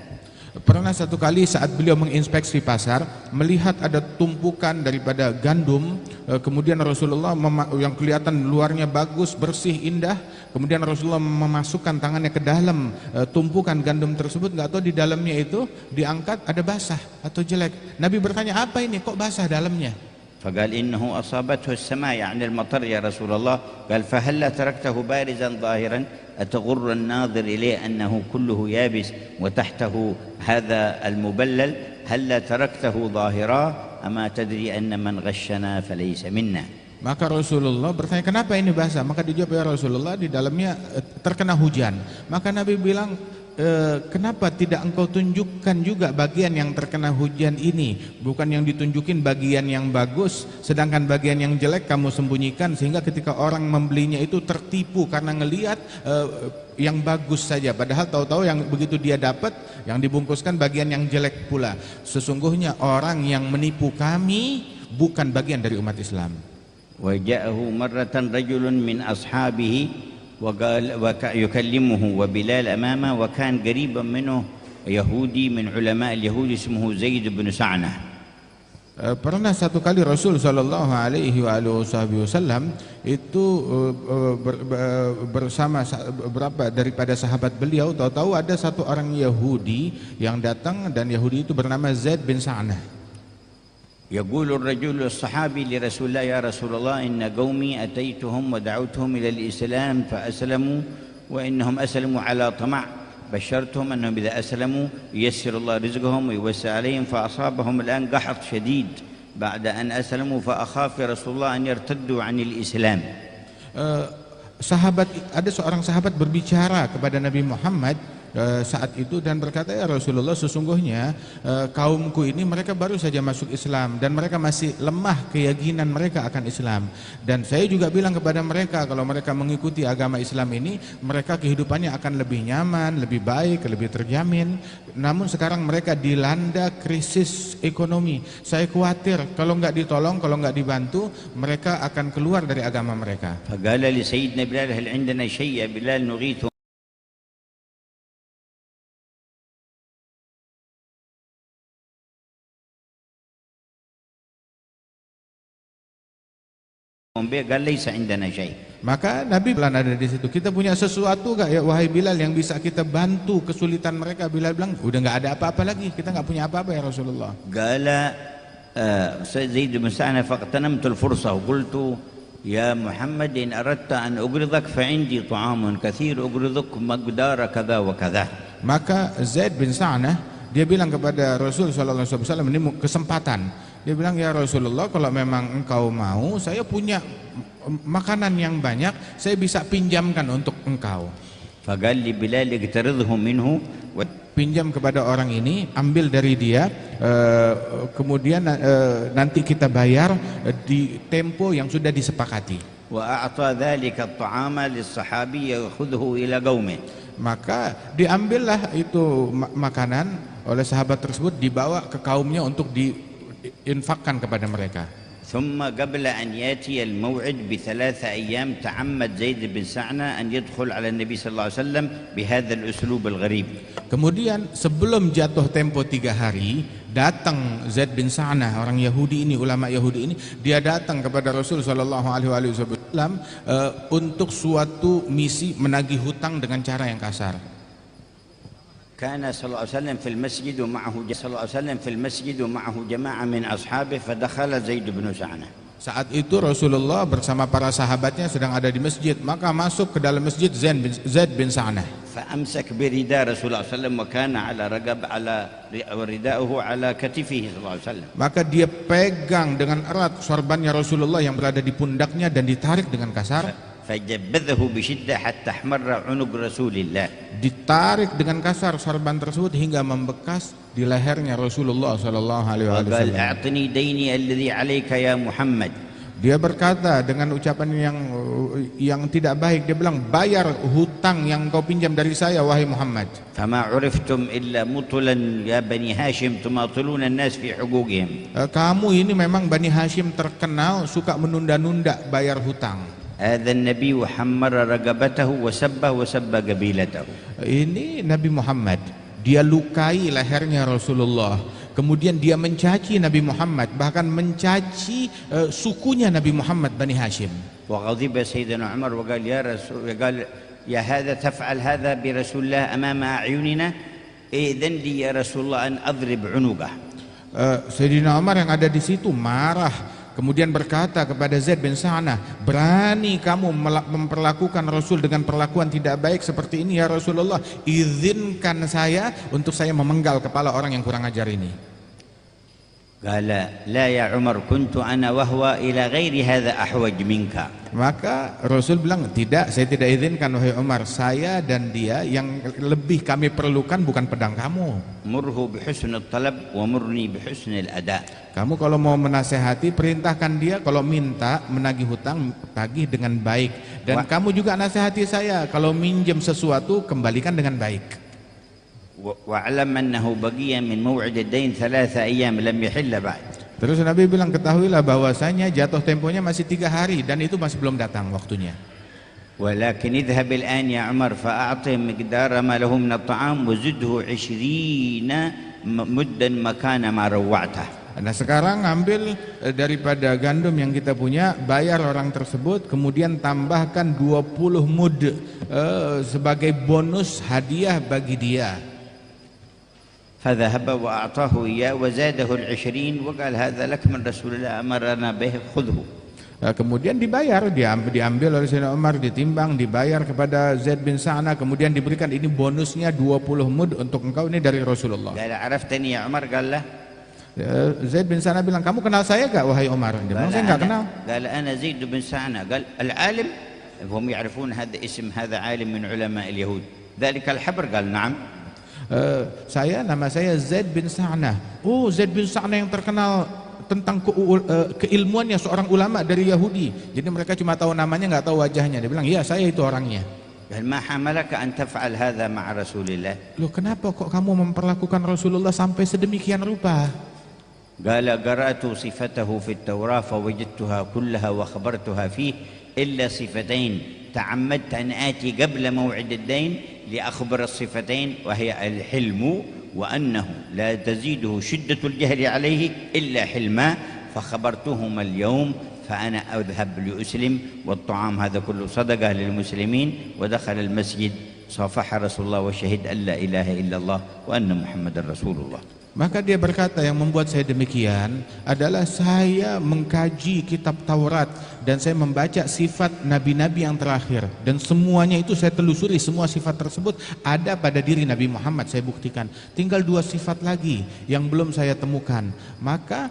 Pernah satu kali saat beliau menginspeksi pasar, melihat ada tumpukan daripada gandum, kemudian Rasulullah yang kelihatan luarnya bagus, bersih, indah, kemudian Rasulullah memasukkan tangannya ke dalam tumpukan gandum tersebut, nggak tahu di dalamnya itu diangkat ada basah atau jelek. Nabi bertanya, apa ini kok basah dalamnya? فقال إنه أصابته السماء يعني المطر يا رسول الله. قال فهلا تركته بارزا ظاهرا أتغر الناظر إليه أنه كله يابس وتحته هذا المبلل هلا تركته ظاهرا أما تدري أن من غشنا فليس منا. Maka Rasulullah bertanya, kenapa ini basah? Maka dijawab, ya Rasulullah, di dalamnya terkena hujan. Maka Nabi bilang, kenapa tidak engkau tunjukkan juga bagian yang terkena hujan ini? Bukan yang ditunjukin bagian yang bagus, sedangkan bagian yang jelek kamu sembunyikan, sehingga ketika orang membelinya itu tertipu karena ngelihat yang bagus saja, padahal tahu-tahu yang begitu dia dapat yang dibungkuskan bagian yang jelek pula. Sesungguhnya orang yang menipu kami bukan bagian dari umat Islam. وجاءه مرة رجل من أصحابه وقال يكلمه وبلال أمامه وكان قريبا منه يهودي من علماء اليهود اسمه زيد بن سعنة. Pernah satu kali Rasul Shallallahu Alaihi Wasallam itu bersama beberapa daripada sahabat beliau, tahu-tahu ada satu orang Yahudi yang datang, dan Yahudi itu bernama Zaid bin Sa'nah. يقول الرجل الصحابي لرسول الله يا رسول الله إن قومي أتيتهم ودعوتهم إلى الإسلام فأسلموا وإنهم أسلموا على طمع بشرتهم أنهم إذا أسلموا ييسر الله رزقهم ويوسع عليهم فأصابهم الآن قحط شديد بعد أن أسلموا فأخاف يا رسول الله أن يرتدوا عن الإسلام. Ada seorang sahabat berbicara kepada Nabi Muhammad, saat itu dan berkata, ya Rasulullah, sesungguhnya kaumku ini mereka baru saja masuk Islam dan mereka masih lemah keyakinan mereka akan Islam, dan saya juga bilang kepada mereka kalau mereka mengikuti agama Islam ini mereka kehidupannya akan lebih nyaman, lebih baik, lebih terjamin. Namun sekarang mereka dilanda krisis ekonomi. Saya khawatir kalau nggak ditolong, kalau nggak dibantu, mereka akan keluar dari agama mereka. فقال لسيدنا بلال هل عندنا شيء يا بلال نغيث به؟ قال ليس عندنا شيء. Maka Nabi bilang ada di situ, kita punya sesuatu gak ya wahai Bilal yang bisa kita bantu kesulitan mereka? Bilal bilang, udah nggak ada apa-apa lagi, kita nggak punya apa-apa ya Rasulullah. قال زيد بن سعنة فاغتنمت الفرصة وقلت يا محمد إن أردت أن أقرضك فعندي طعام كثير أقرضك مقدار كذا وكذا. Maka Zaid bin Sa'nah dia bilang kepada Rasul sallallahu alaihi wasallam, ini kesempatan. Dia bilang, ya Rasulullah, kalau memang engkau mau, saya punya makanan yang banyak, saya bisa pinjamkan untuk engkau. فقال لي بلال اقترضه منه. Pinjam kepada orang ini, ambil dari dia, kemudian nanti kita bayar di tempo yang sudah disepakati. وأعطى ذلك الطعام للصحابي يأخذه إلى قومه. Maka diambillah itu makanan oleh sahabat tersebut, dibawa ke kaumnya untuk diinfakkan kepada mereka. ثم قبل أن يأتي الموعد ب3 أيام تعمد زيد بن سعنة أن يدخل على النبي صلى الله عليه وسلم بهذا الأسلوب الغريب. Kemudian sebelum jatuh tempo 3 hari, datang Zaid bin Sa'nah, orang Yahudi ini, ulama Yahudi ini, dia datang kepada Rasul sallallahu alaihi wasallam untuk suatu misi menagih hutang dengan cara yang kasar. كان صلى الله عليه وسلم في المسجد ومعه جماعة من أصحابه فدخل زيد بن سعنة. Saat itu Rasulullah bersama para sahabatnya sedang ada di masjid, maka masuk ke dalam masjid Zaid bin Sa'nah. فأمسك برداء رسول الله صلى الله عليه وسلم وكان على رداءه على كتفه صلى الله عليه وسلم. Maka dia pegang dengan erat sorbannya Rasulullah yang berada di pundaknya dan ditarik dengan kasar. فجبذه بشدة حتى احمر عنق رسول الله. Ditarik dengan kasar sorban tersebut hingga membekas di lehernya Rasulullah sallallahu alaihi wasallam. وقال أعطني ديني الذي عليك يا محمد. Dia berkata dengan ucapan yang tidak baik, dia bilang, bayar hutang yang kau pinjam dari saya wahai Muhammad. فما عرفتم إلا مطلا يا بني هاشم تماطلون الناس في حقوقهم. Kamu ini memang Bani Hashim terkenal suka menunda-nunda bayar hutang. هذا النبي حمر رقبته وسبه وسب قبيلته. Ini Nabi Muhammad, dia lukai lehernya Rasulullah, kemudian dia mencaci Nabi Muhammad, bahkan mencaci sukunya Nabi Muhammad Bani Hashim. وغضب سيدنا عمر وقال يا رسول، قال يا هذا تفعل هذا برسول الله أمام أعيننا، إذن لي يا رسول الله أن أضرب عنقه. Sayyidina Umar yang ada di situ marah. Kemudian berkata kepada Zaid bin Sa'nah, berani kamu memperlakukan Rasul dengan perlakuan tidak baik seperti ini ya Rasulullah, izinkan saya untuk saya memenggal kepala orang yang kurang ajar ini. قال لا يا عمر كنت أنا وهو إلى غير هذا أحوج منك. Maka Rasul bilang, tidak, saya tidak izinkan wahai Umar, saya dan dia yang lebih kami perlukan bukan pedang kamu. مره بحسن الطلب ومرني بحسن الأداء. Kamu kalau mau menasehati, perintahkan dia, kalau minta menagih hutang, tagih dengan baik. Dan kamu juga nasihati saya, kalau minjem sesuatu kembalikan dengan baik. واعلم أنه بقي من موعد الدين 3 أيام لم يحل بعد. Terus Nabi bilang, ketahuilah bahwasanya jatuh temponya masih 3 hari dan itu masih belum datang waktunya. ولكن اذهب الآن يا عمر فأعطه مقدار ما له من الطعام وزده 20 مدا مكان ما روعته. Nah sekarang ambil daripada gandum yang kita punya, bayar orang tersebut, kemudian tambahkan 20 mud sebagai bonus hadiah bagi dia. فذهب وأعطاه إياه وزاده 20 وقال هذا لك من رسول الله أمرنا به خذه. Kemudian dibayar, diambil oleh Sayyidina Umar, ditimbang, dibayar kepada Zaid bin Sa'nah, kemudian diberikan ini bonusnya 20 mud untuk engkau, ini dari Rasulullah. قال عرفتني يا عمر؟ قال له. Zaid bin Sa'nah bilang, kamu kenal saya gak wahai Umar? Dia bilang, saya gak kenal. قال أنا زيد بن سعنة. قال العالم، هم يعرفون هذا اسم، هذا عالم من علماء اليهود. ذلك الحبر؟ قال نعم. Nama saya Zaid bin Sa'nah. Oh, Zaid bin Sa'nah yang terkenal tentang keilmuannya, seorang ulama dari Yahudi. Jadi mereka cuma tahu namanya, nggak tahu wajahnya. Dia bilang, iya saya itu orangnya. قال ما حملك أن تفعل هذا مع رسول الله؟ Loh, kenapa kok kamu memperlakukan Rasulullah sampai sedemikian rupa? قال قرأت صفته في التوراة فوجدتها كلها وخبرتها فيه إلا صفتين تعمدت أن آتي قبل موعد الدين لأخبر الصفتين، وهي الحلم وأنه لا تزيده شدة الجهل عليه إلا حلما، فخبرتهما اليوم فأنا أذهب لأسلم، والطعام هذا كله صدقة للمسلمين. ودخل المسجد صافح رسول الله وشهد أن لا إله إلا الله وأن محمد رسول الله. Maka dia berkata, yang membuat saya demikian adalah saya mengkaji kitab Taurat dan saya membaca sifat nabi-nabi yang terakhir, dan semuanya itu saya telusuri, semua sifat tersebut ada pada diri Nabi Muhammad. Saya buktikan, tinggal 2 sifat lagi yang belum saya temukan. Maka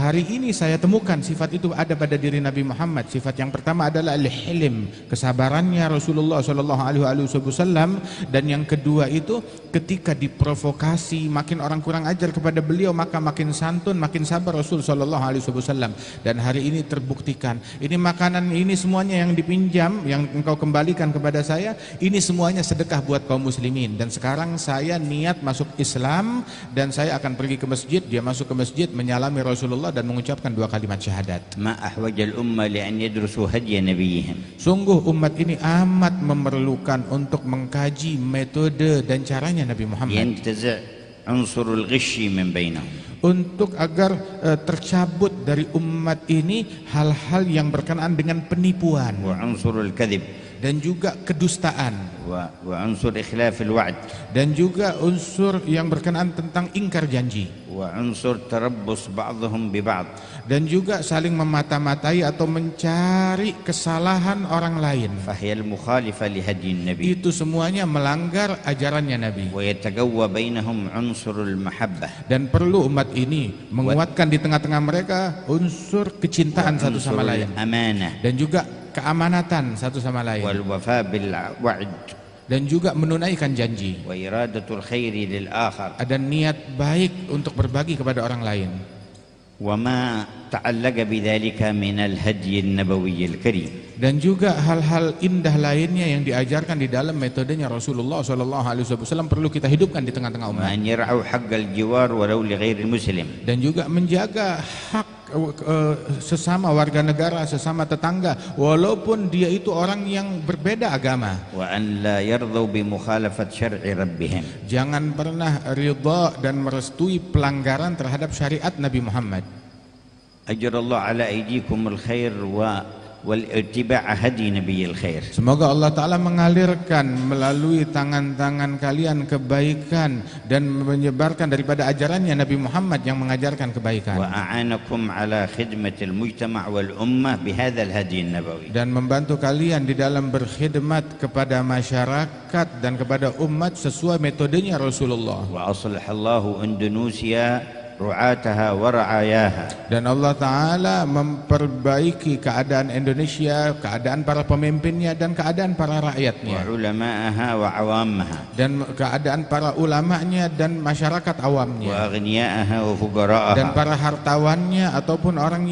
hari ini saya temukan sifat itu ada pada diri Nabi Muhammad. Sifat yang pertama adalah al-hilm, kesabarannya Rasulullah SAW, dan yang kedua itu ketika diprovokasi, makin orang kurang ajar kepada beliau, maka makin santun, makin sabar Rasul SAW. Dan hari ini terbuktikan, ini makanan ini semuanya yang dipinjam, yang engkau kembalikan kepada saya, ini semuanya sedekah buat kaum muslimin. Dan sekarang saya niat masuk Islam dan saya akan pergi ke masjid. Dia masuk ke masjid, menyalami Rasulullah dan mengucapkan 2 kalimat syahadat. ما أحوج الأمة لأن يدرسوا هدي نبيهم. Sungguh umat ini amat memerlukan untuk mengkaji metode dan caranya Nabi Muhammad, ينتزع عنصر الغش من بينهم, untuk agar tercabut dari umat ini hal-hal yang berkenaan dengan penipuan وعنصر الكذب, dan juga kedustaan, وعنصر إخلاف الوعد, dan juga unsur yang berkenaan tentang ingkar janji, وعنصر تربص بعضهم ببعض, dan juga saling memata-matai atau mencari kesalahan orang lain. فهي المخالفة لهدي النبي. Itu semuanya melanggar ajarannya Nabi. ويتقوى بينهم عنصر المحبة, Dan perlu umat ini menguatkan di tengah-tengah mereka unsur kecintaan satu وعنصر sama lain, الأمانة, dan juga keamanatan satu sama lain, والوفاء بالوعد, dan juga menunaikan janji, وإرادة الخير للآخر. ada niat baik untuk berbagi kepada orang lain. وما تعلق بذلك من الهدي النبوي الكريم. Dan juga hal-hal indah lainnya yang diajarkan di dalam metodenya Rasulullah SAW perlu kita hidupkan di tengah-tengah umat. وأن يرعوا حق الجوار ولو لغير المسلم. Dan juga menjaga hak sesama warga negara, sesama tetangga, walaupun dia itu orang yang berbeda agama. وأن لا يرضوا بمخالفة شرع ربهم. Jangan pernah ridha dan merestui pelanggaran terhadap syariat Nabi Muhammad. أجر الله على أيديكم الخير والاتباع هدي نبي الخير. Semoga Allah Ta'ala mengalirkan melalui tangan-tangan kalian kebaikan dan menyebarkan daripada ajarannya Nabi Muhammad yang mengajarkan kebaikan, وأعانكم على خدمة المجتمع والأمة بهذا الهدي النبوي. dan membantu kalian di dalam berkhidmat kepada masyarakat dan kepada umat sesuai metodenya Rasulullah. وأصلح الله إندونيسيا ru'ataha wa ra'ayaha. Dan Allah Ta'ala memperbaiki keadaan Indonesia, keadaan para pemimpinnya dan keadaan para rakyatnya, wa ulama'aha wa awammaha, dan keadaan para ulamanya dan masyarakat awamnya, wa aghniya'aha wa fuqara'aha, dan para hartawannya ataupun orang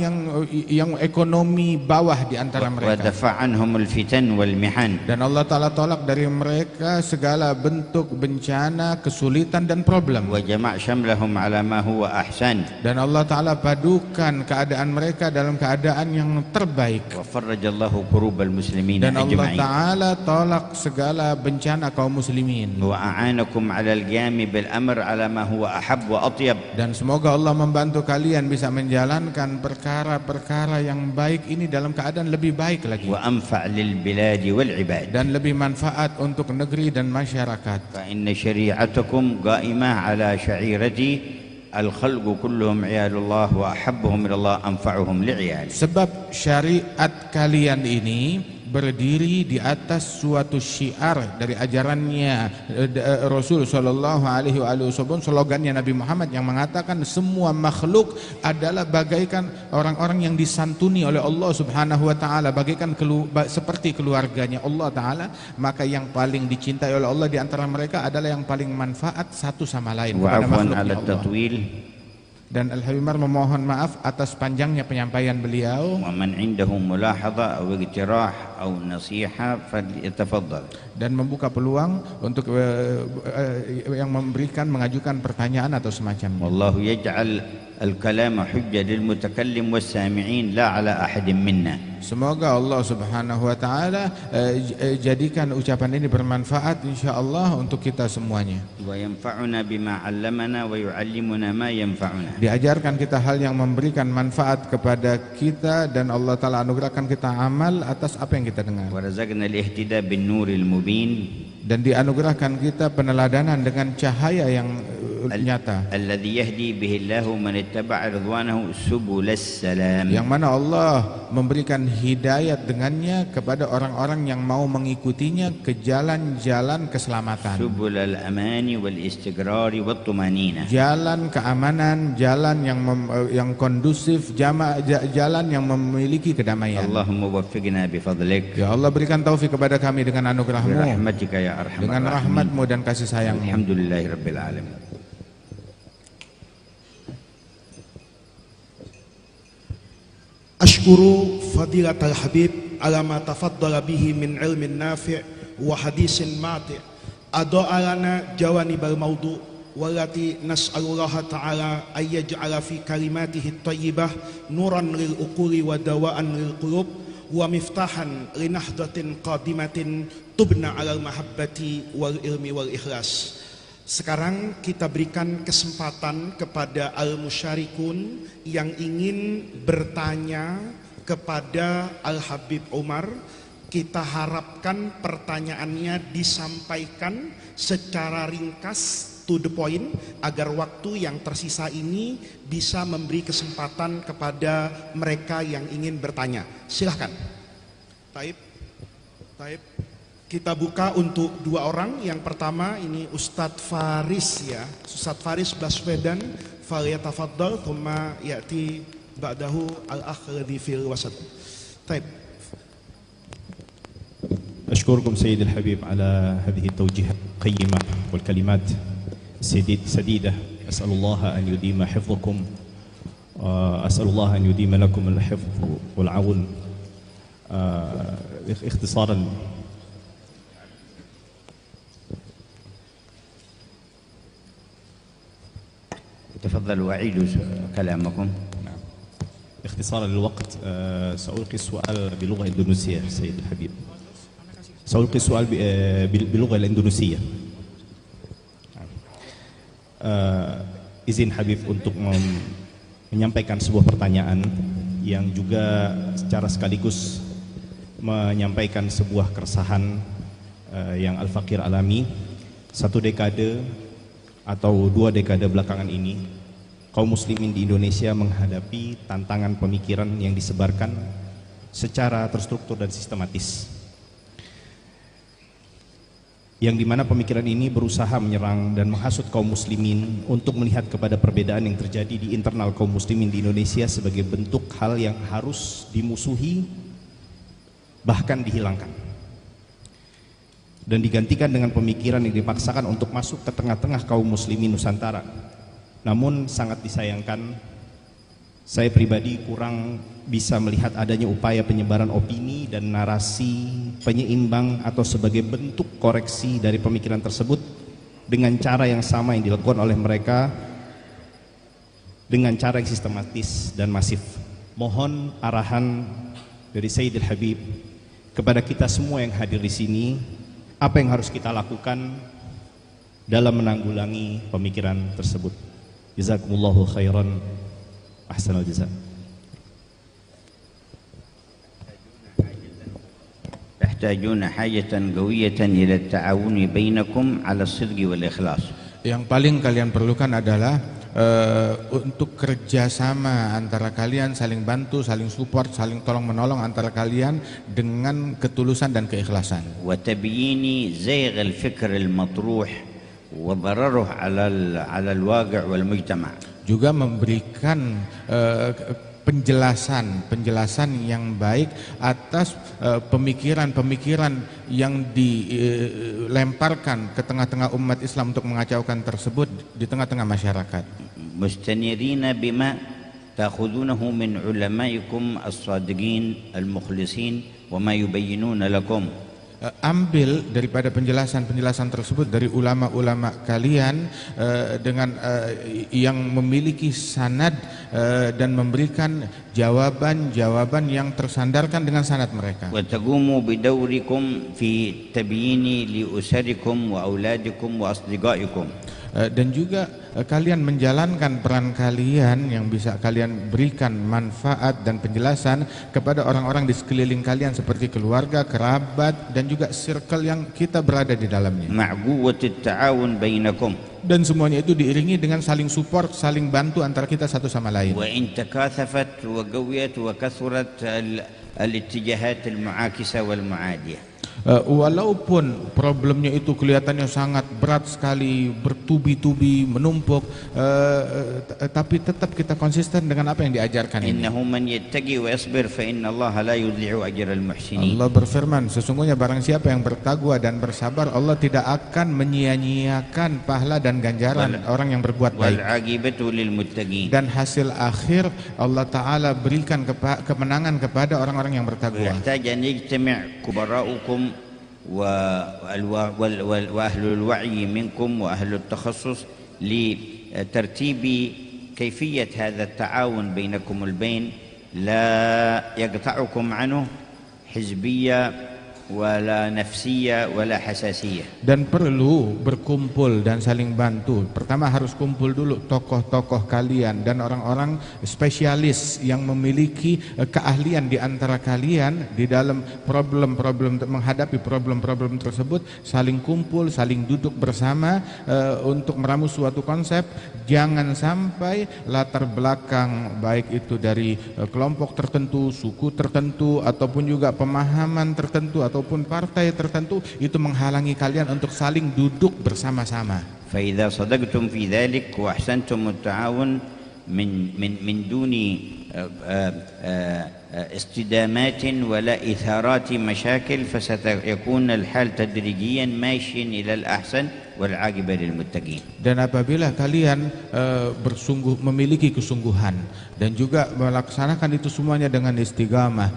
yang ekonomi bawah di antara mereka. Wa dafa'anhumul fitan wal mihan. Dan Allah Ta'ala tolak dari mereka segala bentuk bencana, kesulitan dan problem. Wa jama' syamlahum ala ma huwa ahsan. Dan Allah Ta'ala padukan keadaan mereka dalam keadaan yang terbaik. Wa farrajallahu kurubal muslimin Dan Allah ajma'in. Ta'ala tolak segala bencana kaum muslimin. Wa a'anakum ala al-qiyami bil amr ala ma huwa ahab wa atyab. Dan semoga Allah membantu kalian bisa menjalankan perkara-perkara yang baik ini dalam keadaan lebih baik lagi, Wa anfa' lil biladi wal ibad. dan lebih manfaat untuk negeri dan masyarakat. Fa inna syari'atakum qa'imah ala sya'irati al-khalqu kulluhum 'iyalullah wa ahabbuhum ila Allah anfa'uhum li'iyali. Sebab syariat kalian ini berdiri di atas suatu syiar dari ajarannya Rasul sallallahu alaihi wasallam, slogannya Nabi Muhammad yang mengatakan semua makhluk adalah bagaikan orang-orang yang disantuni oleh Allah Subhanahu wa taala, bagaikan seperti keluarganya Allah taala, maka yang paling dicintai oleh Allah di antara mereka adalah yang paling manfaat satu sama lain kepada makhluknya Allah. Dan Al-Habib Umar memohon maaf atas panjangnya penyampaian beliau. ومن عنده ملاحظة أو اقتراح أو نصيحة فليتفضل. Dan membuka peluang untuk yang memberikan mengajukan pertanyaan atau semacamnya. والله يجعل الكلام حجة للمتكلم والسامعين لا على أحد منا. Semoga Allah Subhanahu wa taala jadikan ucapan ini bermanfaat insyaallah untuk kita semuanya. وينفعنا بما علمنا ويعلمنا ما ينفعنا. Diajarkan kita hal yang memberikan manfaat kepada kita dan Allah taala anugerahkan kita amal atas apa yang kita dengar. ورزقنا الاهتداء بالنور المبين. Dan dianugerahkan kita peneladanan dengan cahaya yang nyata. الذي يهدي به الله من اتبع رضوانه سبل السلام. Yang mana Allah memberikan hidayat dengannya kepada orang-orang yang mau mengikutinya ke jalan-jalan keselamatan. سبل الأمان والاستقرار والطمأنينة. Jalan keamanan, jalan yang kondusif, jalan yang memiliki kedamaian. اللهم وفقنا بفضلك. Ya Allah, berikan taufik kepada kami dengan anugerah-Mu, برحمتك يا أرحم dengan الراحمين. rahmat-Mu dan kasih sayang-Mu. الحمد لله رب العالمين. أشكر فضيلة الحبيب على ما تفضل به من علم نافع وحديث ماتع أضاء لنا جوانب الموضوع والتي نسأل الله تعالى أن يجعل في كلماته الطيبة نورا للعقول ودواء للقلوب ومفتاحا لنهضة قادمة تبنى على المحبة والعلم والإخلاص. Sekarang kita berikan kesempatan kepada al-musyarikun yang ingin bertanya kepada Al-Habib Umar. Kita harapkan pertanyaannya disampaikan secara ringkas, to the point, agar waktu yang tersisa ini bisa memberi kesempatan kepada mereka yang ingin bertanya. Silahkan. Taib. Kita buka untuk dua orang. Yang pertama ini Ustadz Faris ya. Ustadz Faris Baswedan, falyatafaddal, thumma ya'ti ba'dahu al-akh ladzi fil wasat. Taib. أشكركم سيد الحبيب على هذه التوجيهات القيمة والكلمات السديدة. أسأل الله أن يديم حفظكم، أسأل الله أن يديم لكم الحفظ والعون. اختصارا تفضلوا وأعيدوا كلامكم. اختصارا للوقت سألقي السؤال بلغة إندونيسية سيد الحبيب. سألقي السؤال باللغة الإندونيسية. Izin Habib untuk menyampaikan sebuah pertanyaan yang juga secara sekaligus menyampaikan sebuah keresahan yang Al-Fakir alami. 1 dekade atau 2 dekade belakangan ini, kaum muslimin di Indonesia menghadapi tantangan pemikiran yang disebarkan secara terstruktur dan sistematis, yang dimana pemikiran ini berusaha menyerang dan menghasut kaum muslimin untuk melihat kepada perbedaan yang terjadi di internal kaum muslimin di Indonesia sebagai bentuk hal yang harus dimusuhi, bahkan dihilangkan, dan digantikan dengan pemikiran yang dipaksakan untuk masuk ke tengah-tengah kaum muslimin Nusantara. Namun sangat disayangkan, saya pribadi kurang bisa melihat adanya upaya penyebaran opini dan narasi penyeimbang atau sebagai bentuk koreksi dari pemikiran tersebut dengan cara yang sama yang dilakukan oleh mereka dengan cara yang sistematis dan masif. Mohon arahan dari Sayyidil Habib kepada kita semua yang hadir di sini, apa yang harus kita lakukan dalam menanggulangi pemikiran tersebut. Jazakumullahu khairan, ahsanal jazaa. تحتاجون حاجة قوية إلى التعاون بينكم على الصدق والإخلاص. Yang paling kalian perlukan adalah untuk kerjasama antara kalian, saling bantu, saling support, saling tolong menolong antara kalian dengan ketulusan dan keikhlasan. وتبيين زيغ الفكر المطروح وضرره على الواقع والمجتمع. Juga memberikan penjelasan yang baik atas pemikiran-pemikiran yang dilemparkan ke tengah-tengah umat Islam untuk mengacaukan tersebut di tengah-tengah masyarakat. مستنيرين بما تأخذونه من علمائكم الصادقين المخلصين وما يبينون لكم. Ambil daripada penjelasan-penjelasan tersebut dari ulama-ulama kalian dengan yang memiliki sanad dan memberikan jawaban-jawaban yang tersandarkan dengan sanad mereka. وتقوموا بدوركم في تبيين لأسركم وأولادكم وأصدقائكم. Dan juga kalian menjalankan peran kalian yang bisa kalian berikan manfaat dan penjelasan kepada orang-orang di sekeliling kalian seperti keluarga, kerabat, dan juga circle yang kita berada di dalamnya. مع قوة التعاون بينكم. Dan semuanya itu diiringi dengan saling support, saling bantu antara kita satu sama lain. وإن تكاثفت وقويت وكثرت الاتجاهات المعاكسة والمعادية. Walaupun problemnya itu kelihatannya sangat berat sekali, bertubi-tubi, menumpuk, tapi tetap kita konsisten dengan apa yang diajarkan ini. إنه من يتقي ويصبر فإن الله لا يضيع أجر المحسنين. Allah berfirman, sesungguhnya barang siapa yang bertakwa dan bersabar, Allah tidak akan menyia-nyiakan pahala dan ganjaran orang yang berbuat baik. والعاقبة للمتقين. Dan hasil akhir Allah Ta'ala berikan kemenangan kepada orang-orang yang bertakwa. ويحتاج أن يجتمع كبراؤكم وأهل الوعي منكم وأهل التخصص لترتيب كيفية هذا التعاون بينكم البين لا يقطعكم عنه حزبية ولا نفسية ولا حساسية. Dan perlu berkumpul dan saling bantu. Pertama harus kumpul dulu tokoh-tokoh kalian dan orang-orang spesialis yang memiliki keahlian di antara kalian di dalam menghadapi problem-problem tersebut. Saling kumpul, saling duduk bersama untuk meramu suatu konsep. Jangan sampai latar belakang baik itu dari kelompok tertentu, suku tertentu, ataupun juga pemahaman tertentu ataupun partai tertentu itu menghalangi kalian untuk saling duduk bersama-sama. فإذا صدقتم في ذلك وأحسنتم التعاون من دون استدامات ولا إثارات مشاكل فسيكون الحال تدريجيا ماشيا إلى الأحسن والعاقبة للمتقين. Dan apabila kalian memiliki kesungguhan dan juga melaksanakan itu semuanya dengan istiqamah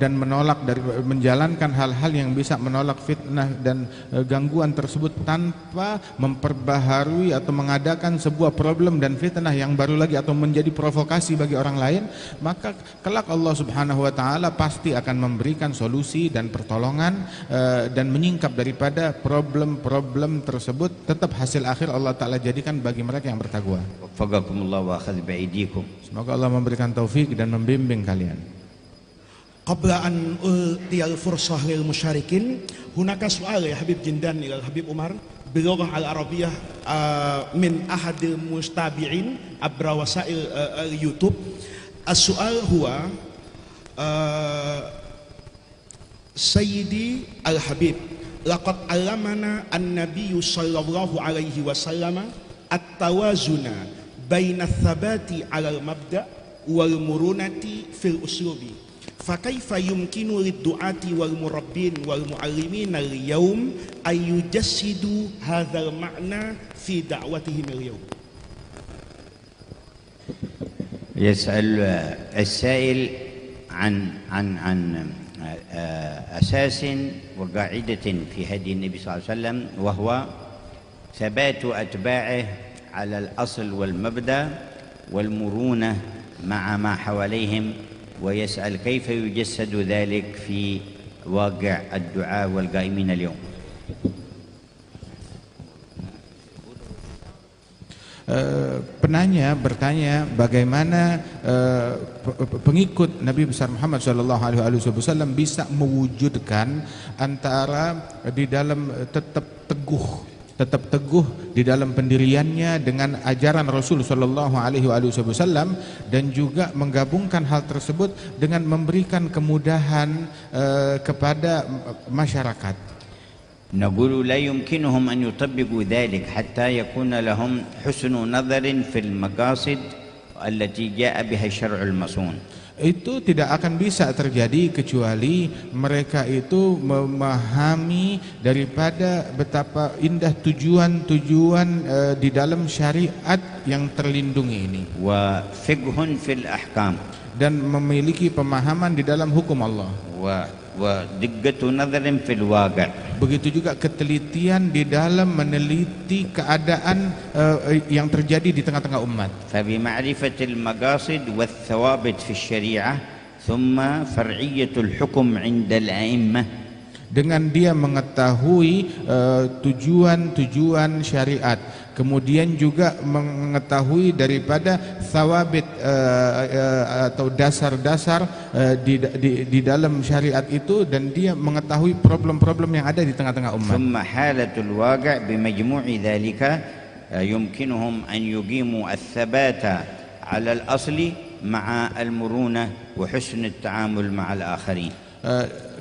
dan menjalankan hal-hal yang bisa menolak fitnah dan gangguan tersebut tanpa memperbaharui atau mengadakan sebuah problem dan fitnah yang baru lagi atau menjadi provokasi bagi orang lain, maka kelak Allah Subhanahu wa Ta'ala pasti akan memberikan solusi dan pertolongan dan menyingkap daripada problem-problem tersebut. Tetap hasil akhir Allah Ta'ala jadikan bagi mereka yang bertakwa. وفقكم الله وأخذ بأيديكم. Semoga Allah memberikan taufik dan membimbing kalian. قبل أن ألقي الفرصة للمشاركين هناك سؤال يا حبيب جندان إلى الحبيب عمر باللغة العربية من أحد المتابعين عبر وسائل اليوتيوب. السؤال هو سيدي الحبيب لقد علمنا النبي صلى الله عليه وسلم التوازن بين الثبات على المبدأ والمرونة في الأسلوب، فكيف يمكن للدعاة والمربين والمعلمين اليوم أن يجسدوا هذا المعنى في دعوتهم اليوم؟ يسأل السائل عن أساس وقاعدة في هدي النبي صلى الله عليه وسلم، وهو ثبات أتباعه على الأصل والمبدأ والمرونة مع ما حواليهم، ويسأل كيف يجسد ذلك في واقع الدعاء والقائمين اليوم. Penanya bertanya bagaimana pengikut Nabi besar Muhammad SAW bisa mewujudkan antara di dalam tetap teguh tetap teguh di dalam pendiriannya dengan ajaran Rasul sallallahu alaihi wasallam, dan juga menggabungkan hal tersebut dengan memberikan kemudahan kepada masyarakat. نقول لا يمكنهم أن يطبقوا ذلك حتى يكون لهم حسن نظر في المقاصد التي جاء بها الشرع المصون. Itu tidak akan bisa terjadi kecuali mereka itu memahami daripada betapa indah tujuan-tujuan di dalam syariat yang terlindungi ini, وفقه في الأحكام, dan memiliki pemahaman di dalam hukum Allah, ودقة نظر في الواقع. begitu juga ketelitian di dalam meneliti keadaan yang terjadi di tengah-tengah umat. فبمعرفة المقاصد والثوابت في الشريعة ثم فرعية الحكم عند الأئمة. Dengan dia mengetahui tujuan-tujuan syariat, kemudian juga mengetahui daripada thawabit atau dasar-dasar di dalam syariat itu, dan dia mengetahui problem-problem yang ada di tengah-tengah umat. ثم حالة الواقع بمجموع ذلك يمكنهم أن يقيموا الثبات على الأصل مع المرونة وحسن التعامل مع الآخرين.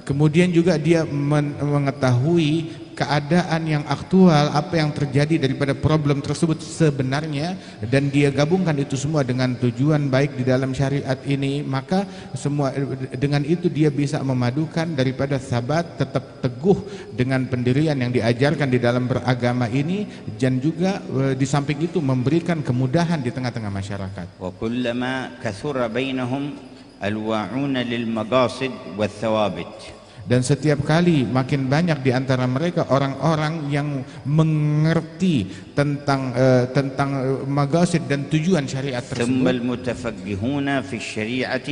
Kemudian juga dia mengetahui keadaan yang aktual, apa yang terjadi daripada problem tersebut sebenarnya, dan dia gabungkan itu semua dengan tujuan baik di dalam syariat ini. Maka semua dengan itu dia bisa memadukan daripada sabat, tetap teguh dengan pendirian yang diajarkan di dalam beragama ini, dan juga di samping itu memberikan kemudahan di tengah-tengah masyarakat. وكلما كثر بينهم الواعون للمقاصد والثوابت. Dan setiap kali makin banyak di antara mereka orang-orang yang mengerti tentang maqasid dan tujuan syariat tersebut. ثم المتفقهون في الشريعة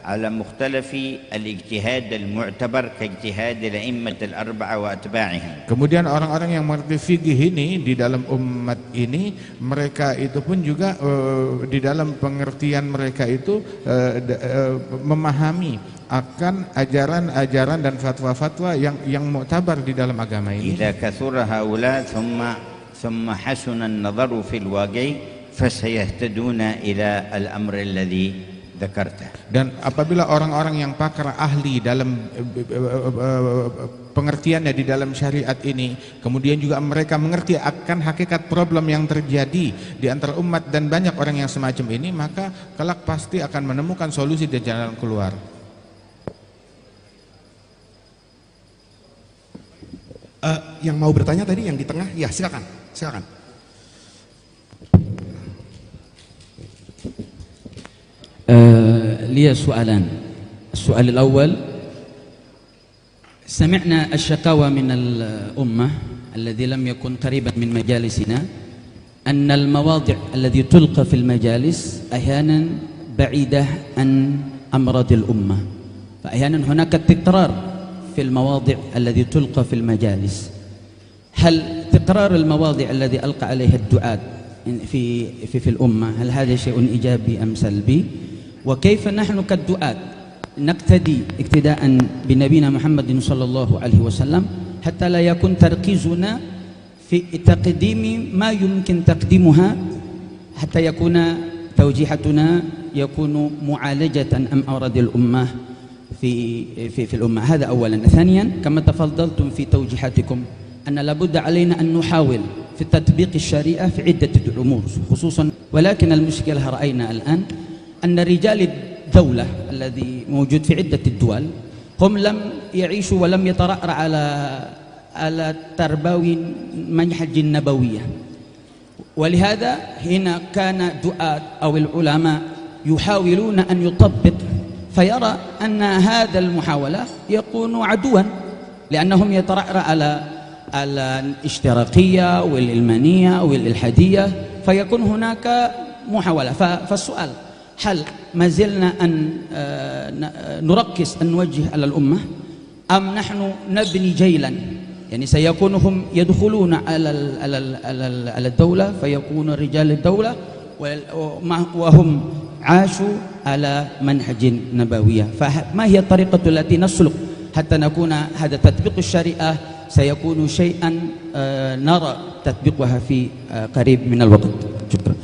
على مختلف الاجتهاد المعتبر كاجتهاد الأئمة الأربعة وأتباعهم. Kemudian orang-orang yang mengerti fikih ini di dalam umat ini, mereka itu pun juga di dalam pengertian mereka itu memahami akan ajaran-ajaran dan fatwa-fatwa yang muktabar di dalam agama ini. إذا كثر هؤلاء ثم حسن النظر في الواقع فسيهتدون إلى الأمر الذي ذكرته. Dan apabila orang-orang yang pakar ahli dalam pengertiannya di dalam syariat ini, kemudian juga mereka mengerti akan hakikat problem yang terjadi di antara umat dan banyak orang yang semacam ini, maka kelak pasti akan menemukan solusi dan jalan keluar. Yang mau bertanya tadi yang di tengah, ya silakan. لي سؤالان. السؤال الأول: سمعنا الشكاوى من الأمة الذي لم يكن قريبا من مجالسنا أن المواضع التي تلقى في المجالس أحيانا بعيدة عن أمراض الأمة، فأحيانا هناك تكرار في المواضع التي تلقى في المجالس. هل تكرار المواضع الذي ألقى عليها الدعاة في الأمة هل هذا شيء إيجابي أم سلبي؟ وكيف نحن كالدعاة نقتدي اقتداء بنبينا محمد صلى الله عليه وسلم حتى لا يكون تركيزنا في تقديم ما يمكن تقديمها، حتى يكون توجيهاتنا يكون معالجة أمراض الأمة في الأمة. هذا أولا. ثانيا، كما تفضلتم في توجيهاتكم أن لابد علينا أن نحاول في تطبيق الشريعة في عدة أمور خصوصا، ولكن المشكلة رأينا الآن أن رجال الدولة الذي موجود في عدة الدول هم لم يعيشوا ولم يترأروا على تربوي منهج النبوية، ولهذا هنا كان دعاة أو العلماء يحاولون أن يطبق، فيرى أن هذا المحاولة يكون عدوا لأنهم يترأروا على الاشتراكية والعلمانية والإلحادية، فيكون هناك محاولة. فالسؤال: هل ما زلنا أن نركز أن نوجه على الأمة أم نحن نبني جيلا؟ يعني سيكون هم يدخلون على الدولة فيكون رجال الدولة وهم عاشوا على منهج نبوية. فما هي الطريقة التي نسلك حتى نكون هذا تطبيق الشريعة سيكون شيئا نرى تطبيقها في قريب من الوقت. شكرا.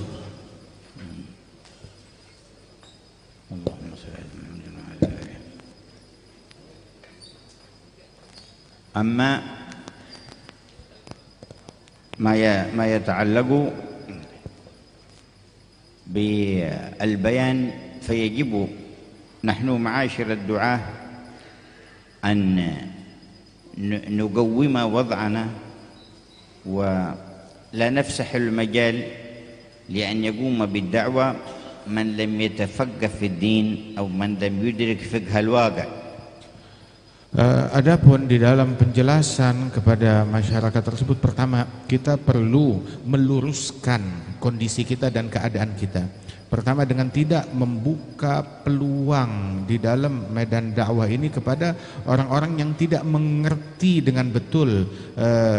أما ما يتعلق بالبيان فيجب نحن معاشر الدعاة أن نقوم وضعنا ولا نفسح المجال لأن يقوم بالدعوة من لم يتفقه في الدين أو من لم يدرك فقه الواقع. Adapun di dalam penjelasan kepada masyarakat tersebut, pertama kita perlu meluruskan kondisi kita dan keadaan kita. Pertama, dengan tidak membuka peluang di dalam medan dakwah ini kepada orang-orang yang tidak mengerti dengan betul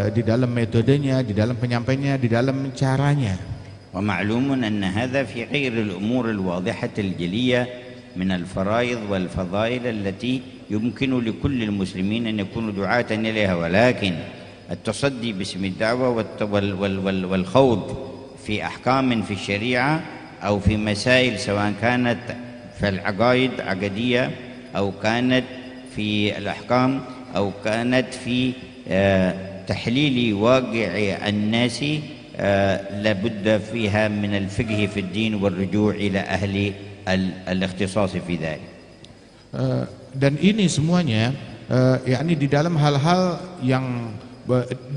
di dalam metodenya, di dalam penyampaiannya, di dalam caranya. ومعلوم أن هذا في غير الأمور الواضحة الجلية من الفرائض والفضائل التي يمكن لكل المسلمين أن يكونوا دعاة إليها، ولكن التصدي باسم الدعوة والخوض في أحكام في الشريعة أو في مسائل سواء كانت في العقائد عقدية أو كانت في الأحكام أو كانت في تحليل واقع الناس لابد فيها من الفقه في الدين والرجوع إلى أهل الاختصاص في ذلك. Dan ini semuanya yakni di dalam hal-hal yang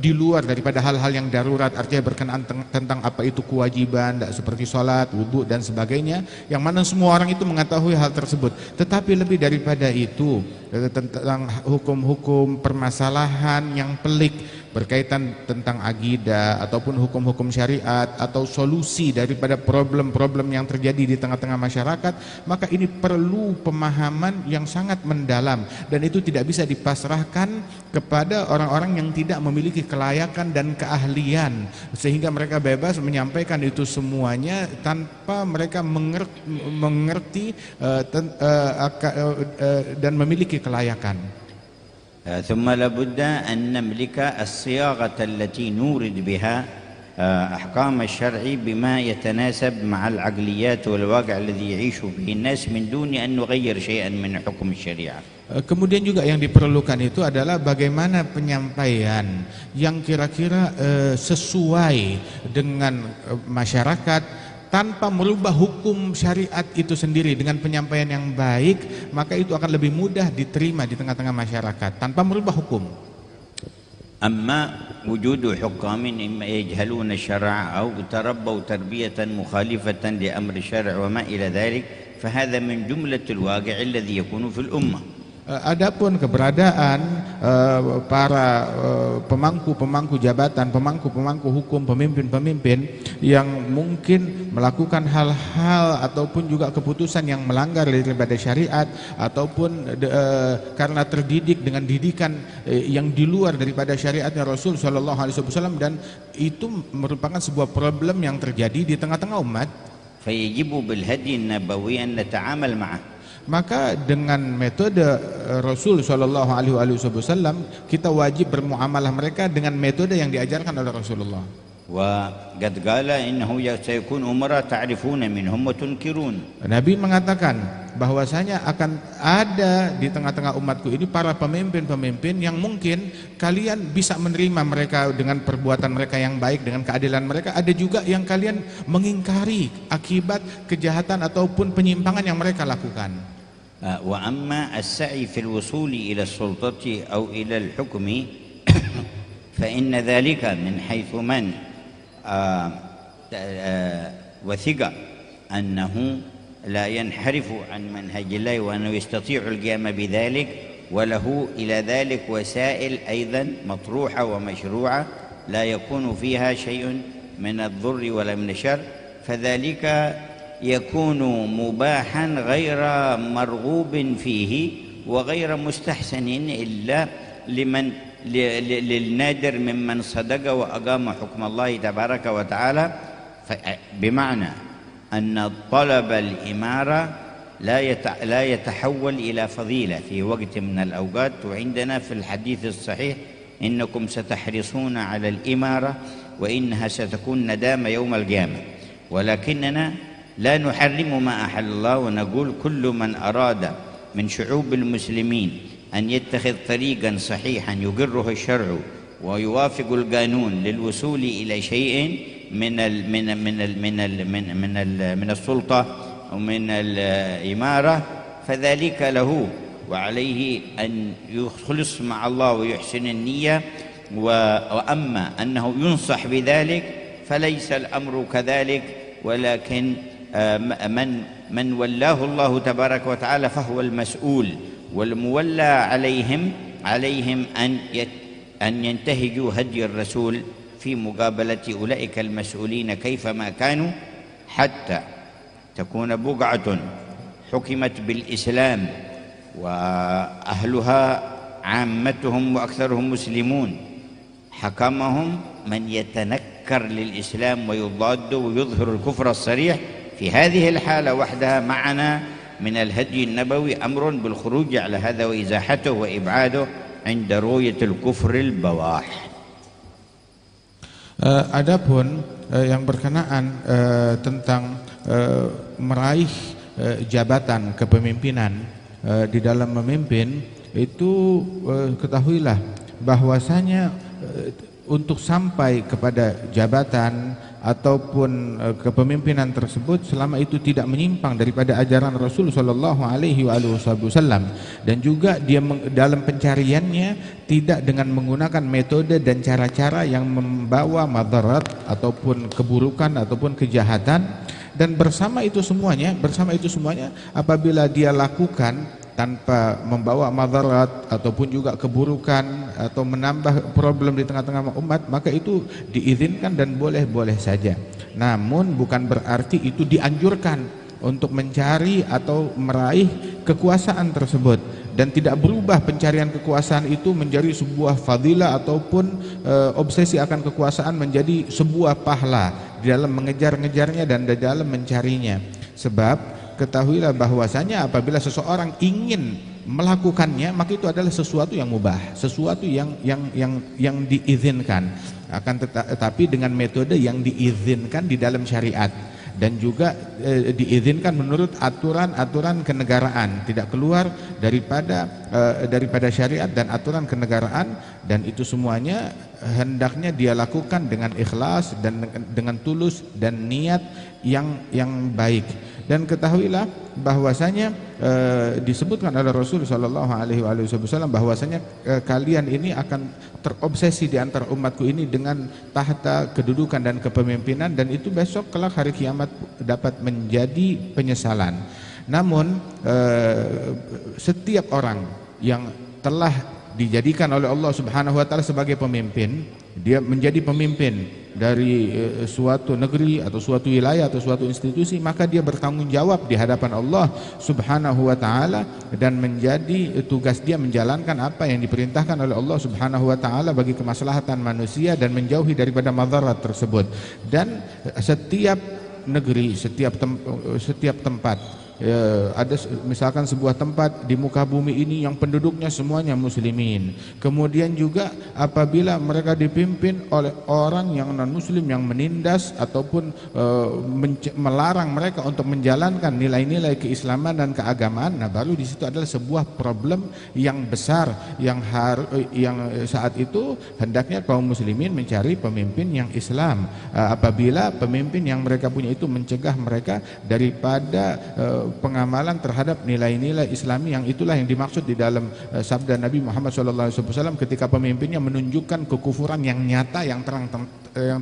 di luar daripada hal-hal yang darurat, artinya berkenaan tentang apa itu kewajiban seperti sholat, wudhu dan sebagainya, yang mana semua orang itu mengetahui hal tersebut. Tetapi lebih daripada itu tentang hukum-hukum permasalahan yang pelik berkaitan tentang akidah ataupun hukum-hukum syariat atau solusi daripada problem-problem yang terjadi di tengah-tengah masyarakat, maka ini perlu pemahaman yang sangat mendalam dan itu tidak bisa dipasrahkan kepada orang-orang yang tidak memiliki kelayakan dan keahlian sehingga mereka bebas menyampaikan itu semuanya tanpa mereka mengerti dan memiliki kelayakan. ثم لابد أن نملك الصياغة التي نورد بها أحكام الشرع بما يتناسب مع العقليات والواقع الذي يعيش به الناس من دون أن نغير شيئا من حكم الشريعة. Kemudian juga yang diperlukan itu adalah bagaimana penyampaian yang kira-kira sesuai dengan masyarakat tanpa merubah hukum syariat itu sendiri. Dengan penyampaian yang baik, maka itu akan lebih mudah diterima di tengah-tengah masyarakat tanpa merubah hukum. أما وجود حكام إما يجهلون الشرع أو تربوا تربية مخالفة لأمر الشرع وما إلى ذلك فهذا من جملة الواقع الذي يكون في الأمة. Adapun keberadaan para pemangku-pemangku jabatan, pemangku-pemangku hukum, pemimpin-pemimpin yang mungkin melakukan hal-hal ataupun juga keputusan yang melanggar daripada syariat ataupun karena terdidik dengan didikan yang di luar daripada syariatnya Rasul Shallallahu Alaihi Wasallam, dan itu merupakan sebuah problem yang terjadi di tengah-tengah umat. فيجب بالهدي النبوي أن نتعامل معه. Maka dengan metode Rasul Shallallahu Alaihi Wasallam kita wajib bermuamalah mereka dengan metode yang diajarkan oleh Rasulullah. وقد قال إنه سيكون أمراء تعرفون منهم وتنكرون. Nabi mengatakan bahwasanya akan ada di tengah-tengah umatku ini para pemimpin-pemimpin yang mungkin kalian bisa menerima mereka dengan perbuatan mereka yang baik, dengan keadilan mereka. Ada juga yang kalian mengingkari akibat kejahatan ataupun penyimpangan yang mereka lakukan. وأما السعي في الوصول إلى السلطة أو إلى الحكم فإن ذلك من حيث من وثق أنه لا ينحرف عن منهج الله وأنه يستطيع القيام بذلك وله إلى ذلك وسائل أيضا مطروحة ومشروعة لا يكون فيها شيء من الضر ولا من الشر، فذلك يكون مباحا غير مرغوب فيه وغير مستحسن إلا للنادر ممن صدق وأقام حكم الله تبارك وتعالى. بمعنى أن طلب الإمارة لا يتحول إلى فضيلة في وقت من الأوقات. وعندنا في الحديث الصحيح إنكم ستحرصون على الإمارة وإنها ستكون ندامة يوم القيامة، ولكننا لا نحرم ما أحل الله، ونقول كل من أراد من شعوب المسلمين أن يتخذ طريقا صحيحا يقره الشرع ويوافق القانون للوصول إلى شيء من السلطة ومن الإمارة فذلك له، وعليه أن يخلص مع الله ويحسن النية. وأما أنه ينصح بذلك فليس الأمر كذلك، ولكن من ولاه الله تبارك وتعالى فهو المسؤول، والمولى عليهم أن ينتهجوا هدي الرسول في مقابلة أولئك المسؤولين كيفما كانوا، حتى تكون بقعة حكمت بالإسلام وأهلها عامتهم وأكثرهم مسلمون، حكمهم من يتنكر للإسلام ويضاد ويظهر الكفر الصريح. في هذه الحالة وحدها معنا من الهدي النبوي أمر بالخروج على هذا وإزاحته وإبعاده عند رؤية الكفر البواح. Adapun yang berkenaan tentang meraih jabatan kepemimpinan di dalam memimpin itu, ketahuilah bahwasanya untuk sampai kepada jabatan ataupun kepemimpinan tersebut selama itu tidak menyimpang daripada ajaran Rasul sallallahu alaihi wasallam, dan juga dia dalam pencariannya tidak dengan menggunakan metode dan cara-cara yang membawa madarat ataupun keburukan ataupun kejahatan. Dan bersama itu semuanya apabila dia lakukan tanpa membawa madarat ataupun juga keburukan atau menambah problem di tengah-tengah umat, maka itu diizinkan dan boleh-boleh saja. Namun bukan berarti itu dianjurkan untuk mencari atau meraih kekuasaan tersebut, dan tidak berubah pencarian kekuasaan itu menjadi sebuah fadilah ataupun obsesi akan kekuasaan menjadi sebuah pahala di dalam mengejar-ngejarnya dan di dalam mencarinya. Sebab ketahuilah bahwasanya apabila seseorang ingin melakukannya, maka itu adalah sesuatu yang mubah, sesuatu yang diizinkan, akan tetapi dengan metode yang diizinkan di dalam syariat, dan juga diizinkan menurut aturan-aturan kenegaraan, tidak keluar daripada syariat dan aturan kenegaraan. Dan itu semuanya hendaknya dia lakukan dengan ikhlas dan dengan tulus dan niat yang baik. Dan ketahuilah bahwasanya disebutkan oleh Rasul sallallahu alaihi wasallam bahwasanya kalian ini akan terobsesi di antara umatku ini dengan tahta kedudukan dan kepemimpinan, dan itu besok kelak hari kiamat dapat menjadi penyesalan. Namun setiap orang yang telah dijadikan oleh Allah Subhanahu wa taala sebagai pemimpin, dia menjadi pemimpin dari suatu negeri atau suatu wilayah atau suatu institusi, maka dia bertanggung jawab di hadapan Allah Subhanahu wa taala, dan menjadi tugas dia menjalankan apa yang diperintahkan oleh Allah Subhanahu wa taala bagi kemaslahatan manusia dan menjauhi daripada madarat tersebut. Dan setiap negeri, setiap tempat, ada misalkan sebuah tempat di muka bumi ini yang penduduknya semuanya muslimin, kemudian juga apabila mereka dipimpin oleh orang yang non muslim yang menindas ataupun melarang mereka untuk menjalankan nilai-nilai keislaman dan keagamaan, nah baru di situ adalah sebuah problem yang besar yang saat itu hendaknya kaum muslimin mencari pemimpin yang Islam. Apabila pemimpin yang mereka punya itu mencegah mereka daripada pengamalan terhadap nilai-nilai Islami, yang itulah yang dimaksud di dalam sabda Nabi Muhammad SAW ketika pemimpinnya menunjukkan kekufuran yang nyata, yang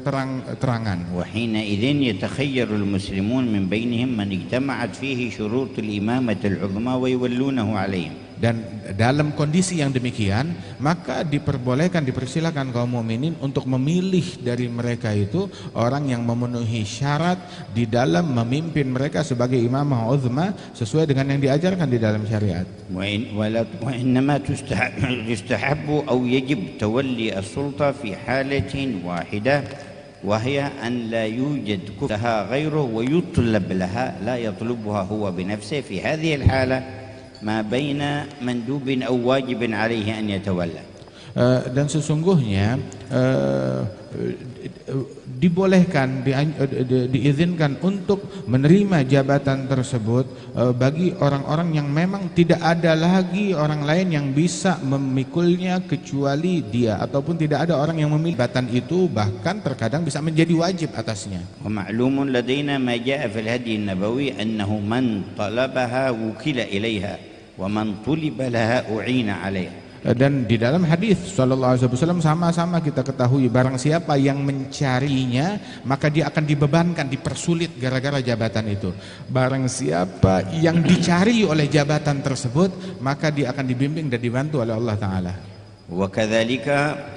terang-terangan. Wa hina idzin yatakhayyaru al-muslimun min bainihim man ijtama'at fihi syurut al-imamati al-'uzma wa yuwallunahu 'alaihim. Dan dalam kondisi yang demikian, maka dipersilakan kaum mukminin untuk memilih dari mereka itu orang yang memenuhi syarat di dalam memimpin mereka sebagai imamah uzma sesuai dengan yang diajarkan di dalam syariat. Wa innama tustahabbu aw yajib tawalli as-sulta fi halatin wahidah wa hiya an la yujad laha ghayruhu wa yutlab laha la yatlubuha huwa bi nafsihi fi hadhihi al-hala ما بين مندوب أو واجب عليه أن يتولى. Dan sesungguhnya dibolehkan, diizinkan untuk menerima jabatan tersebut bagi orang-orang yang memang tidak ada lagi orang lain yang bisa memikulnya kecuali dia, ataupun tidak ada orang yang memiliki jabatan itu, bahkan terkadang bisa menjadi wajib atasnya. ومعلوم لدينا ما جاء في الهدي النبوي أنه من طلبها وكل إليها ومن طلب لها أعين عليها. Dan di dalam hadis sallallahu alaihi wasallam sama-sama kita ketahui, barang siapa yang mencarinya maka dia akan dibebankan, dipersulit gara-gara jabatan itu. Barang siapa yang dicari oleh jabatan tersebut maka dia akan dibimbing dan dibantu oleh Allah Ta'ala. وكذلك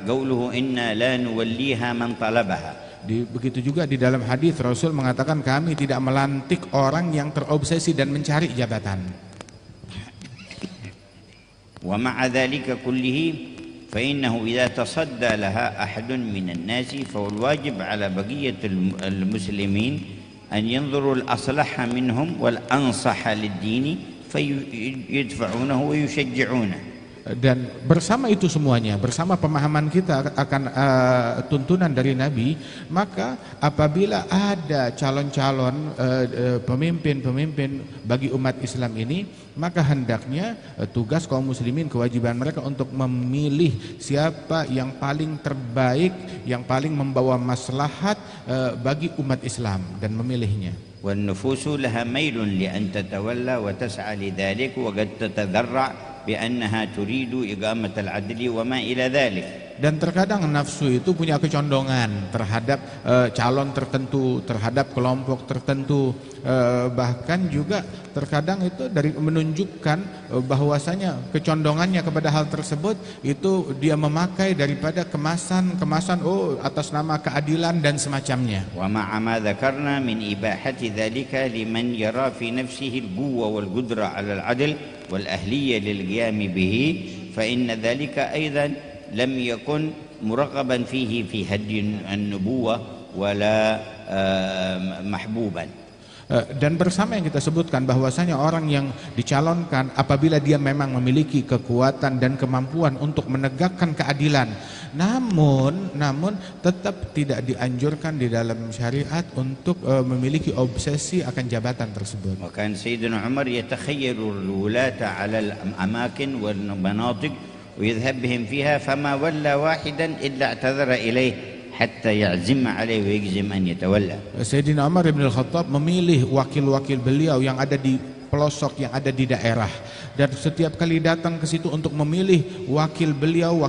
قوله إنا لا نوليها من طلبها. Begitu juga di dalam hadis Rasul mengatakan kami tidak melantik orang yang terobsesi dan mencari jabatan. ومع ذلك كله فإنه إذا تصدى لها أحد من الناس فالواجب على بقية المسلمين أن ينظروا الأصلح منهم والأنصح للدين فيدفعونه ويشجعونه. Dan bersama itu semuanya, bersama pemahaman kita akan tuntunan dari Nabi, maka apabila ada calon-calon pemimpin-pemimpin bagi umat Islam ini, maka hendaknya tugas kaum muslimin, kewajiban mereka untuk memilih siapa yang paling terbaik, yang paling membawa maslahat bagi umat Islam dan memilihnya. والنفوس لها ميل لأن تتولى وتسعى لذلك وقد تتذرع بأنها تريد إقامة العدل وما إلى ذلك. Dan terkadang nafsu itu punya kecondongan terhadap calon tertentu, terhadap kelompok tertentu, bahkan juga terkadang itu dari menunjukkan bahwasanya kecondongannya kepada hal tersebut itu dia memakai daripada kemasan atas nama keadilan dan semacamnya. ومع ما ذكرنا من إباحة ذلك لمن يرى في نفسه القوة والقدرة على العدل والأهلية للقيام به فإن ذلك أيضا لم يكن مرغبا فيه في هدي النبوة ولا محبوبا. Dan bersama yang kita sebutkan bahwasanya orang yang dicalonkan apabila dia memang memiliki kekuatan dan kemampuan untuk menegakkan keadilan, namun tetap tidak dianjurkan di dalam syariat untuk memiliki obsesi akan jabatan tersebut. وكان سيدنا عمر يتخير الولاة على الأماكن والمناطق ويذهب بهم فيها فما ولى واحدا إلا اعتذر إليه حتى يعزم عليه ويجزم أن يتولى. Sayyidina Umar bin Al-Khattab memilih wakil-wakil beliau yang ada di pelosok, yang ada di daerah, dan setiap kali datang ke situ untuk memilih wakil beliau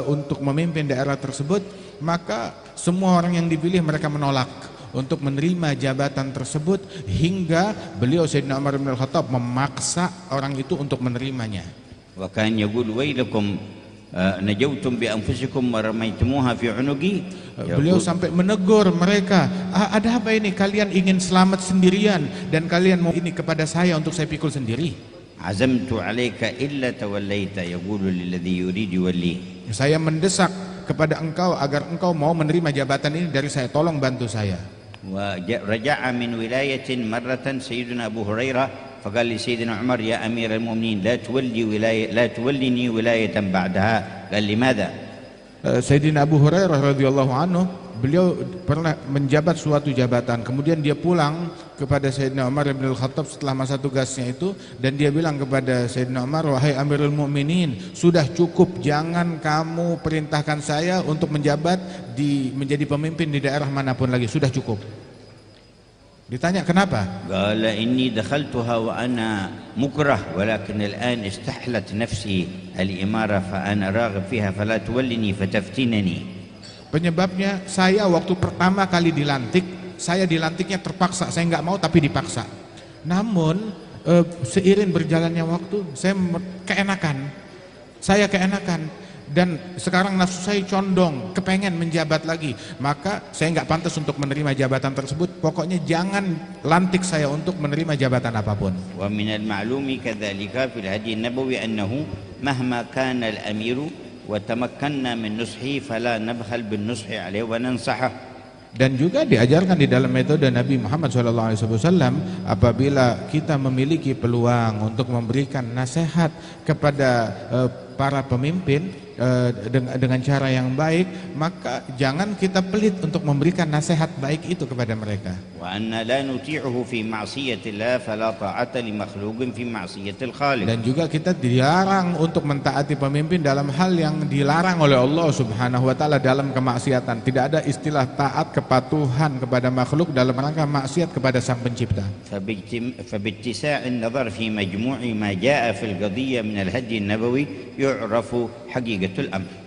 untuk memimpin daerah tersebut, maka semua orang yang dipilih mereka menolak untuk menerima jabatan tersebut, hingga beliau Sayyidina Umar bin Al-Khattab memaksa orang itu untuk menerimanya. وكان يقول ويلكم نجوتم بأنفسكم ورميتموها في عنقي. Beliau sampai menegur mereka, ada apa ini, kalian ingin selamat sendirian dan kalian mau ini kepada saya untuk saya pikul sendiri. عزمت عليك إلا توليت يقول للذي يريد يوليه. Saya mendesak kepada engkau agar engkau mau menerima jabatan ini dari saya, tolong bantu saya. ورجع من ولاية مرة سيدنا أبو هريرة فقال لسيدنا عمر يا أمير المؤمنين لا تولني ولاية بعدها. قال لماذا؟ Sayyidina Abu Hurairah radhiyallahu anhu, beliau pernah menjabat suatu jabatan, kemudian dia pulang kepada Sayyidina Umar bin Al-Khattab setelah masa tugasnya itu, dan dia bilang kepada Sayyidina Umar, wahai Amirul Mukminin, sudah cukup, jangan kamu perintahkan saya untuk menjabat menjadi pemimpin di daerah manapun lagi, sudah cukup. Ditanya kenapa? Qala inni dakhaltuha wa ana mukrah walakin al'an istahlat nafsi al-imara fa ana raghib fiha fala tuwallini fataftinani. Penyebabnya, saya waktu pertama kali dilantik, saya dilantiknya terpaksa, saya nggak mau tapi dipaksa. Namun seiring berjalannya waktu, saya keenakan. Dan sekarang nafsu saya condong, kepengen menjabat lagi, maka saya nggak pantas untuk menerima jabatan tersebut. Pokoknya jangan lantik saya untuk menerima jabatan apapun. Wa min al-ma'lumi kadzalika fil hadi an-nabawi annahu mahma kana al-amiru wa tamakkanna min nushi fala nabkhal bin nushi alayhi wa nansahu. Dan juga diajarkan di dalam metode Nabi Muhammad SAW, apabila kita memiliki peluang untuk memberikan nasihat kepada para pemimpin, dengan cara yang baik, maka jangan kita pelit untuk memberikan nasihat baik itu kepada mereka. وأن لا نطيعه في معصية الله فلا طاعة لمخلوق في معصية الخالق. Dan juga kita dilarang untuk mentaati pemimpin dalam hal yang dilarang oleh Allah Subhanahu wa taala dalam kemaksiatan. Tidak ada istilah taat kepatuhan kepada makhluk dalam rangka maksiat kepada Sang Pencipta. فباتساع النظر في مجموع ما جاء في القضية من الهدي النبوي يعرف حقيقة الأمر.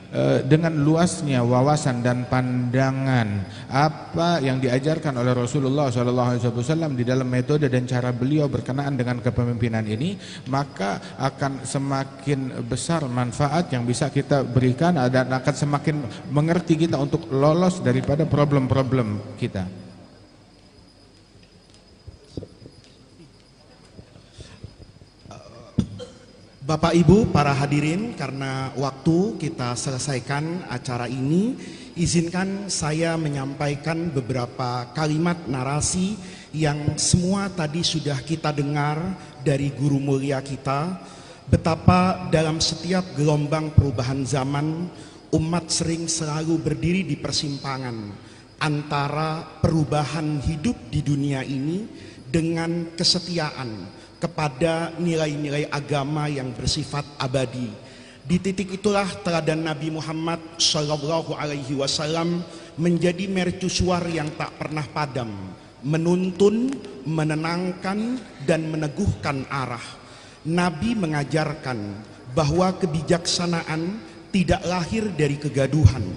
Dengan luasnya wawasan dan pandangan apa yang diajarkan oleh Rasulullah SAW di dalam metode dan cara beliau berkenaan dengan kepemimpinan ini, maka akan semakin besar manfaat yang bisa kita berikan dan akan semakin mengerti kita untuk lolos daripada problem-problem kita. Bapak Ibu para hadirin, karena waktu kita selesaikan acara ini, izinkan saya menyampaikan beberapa kalimat narasi yang semua tadi sudah kita dengar dari guru mulia kita, betapa dalam setiap gelombang perubahan zaman umat sering selalu berdiri di persimpangan antara perubahan hidup di dunia ini dengan kesetiaan kepada nilai-nilai agama yang bersifat abadi. Di titik itulah teladan Nabi Muhammad SAW menjadi mercusuar yang tak pernah padam, menuntun, menenangkan, dan meneguhkan arah. Nabi mengajarkan bahwa kebijaksanaan tidak lahir dari kegaduhan,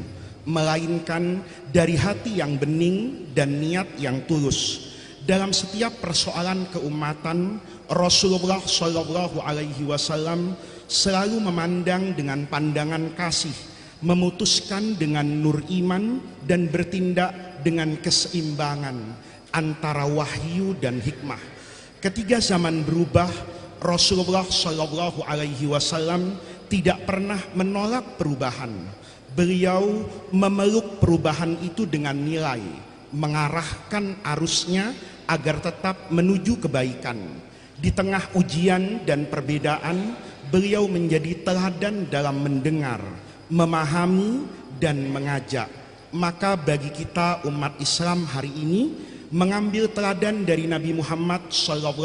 melainkan dari hati yang bening dan niat yang tulus. Dalam setiap persoalan keumatan, Rasulullah SAW selalu memandang dengan pandangan kasih, memutuskan dengan nur iman, dan bertindak dengan keseimbangan antara wahyu dan hikmah. Ketika zaman berubah, Rasulullah SAW tidak pernah menolak perubahan. Beliau memeluk perubahan itu dengan nilai, mengarahkan arusnya agar tetap menuju kebaikan. Di tengah ujian dan perbedaan, beliau menjadi teladan dalam mendengar, memahami, dan mengajak. Maka bagi kita umat Islam hari ini, mengambil teladan dari Nabi Muhammad SAW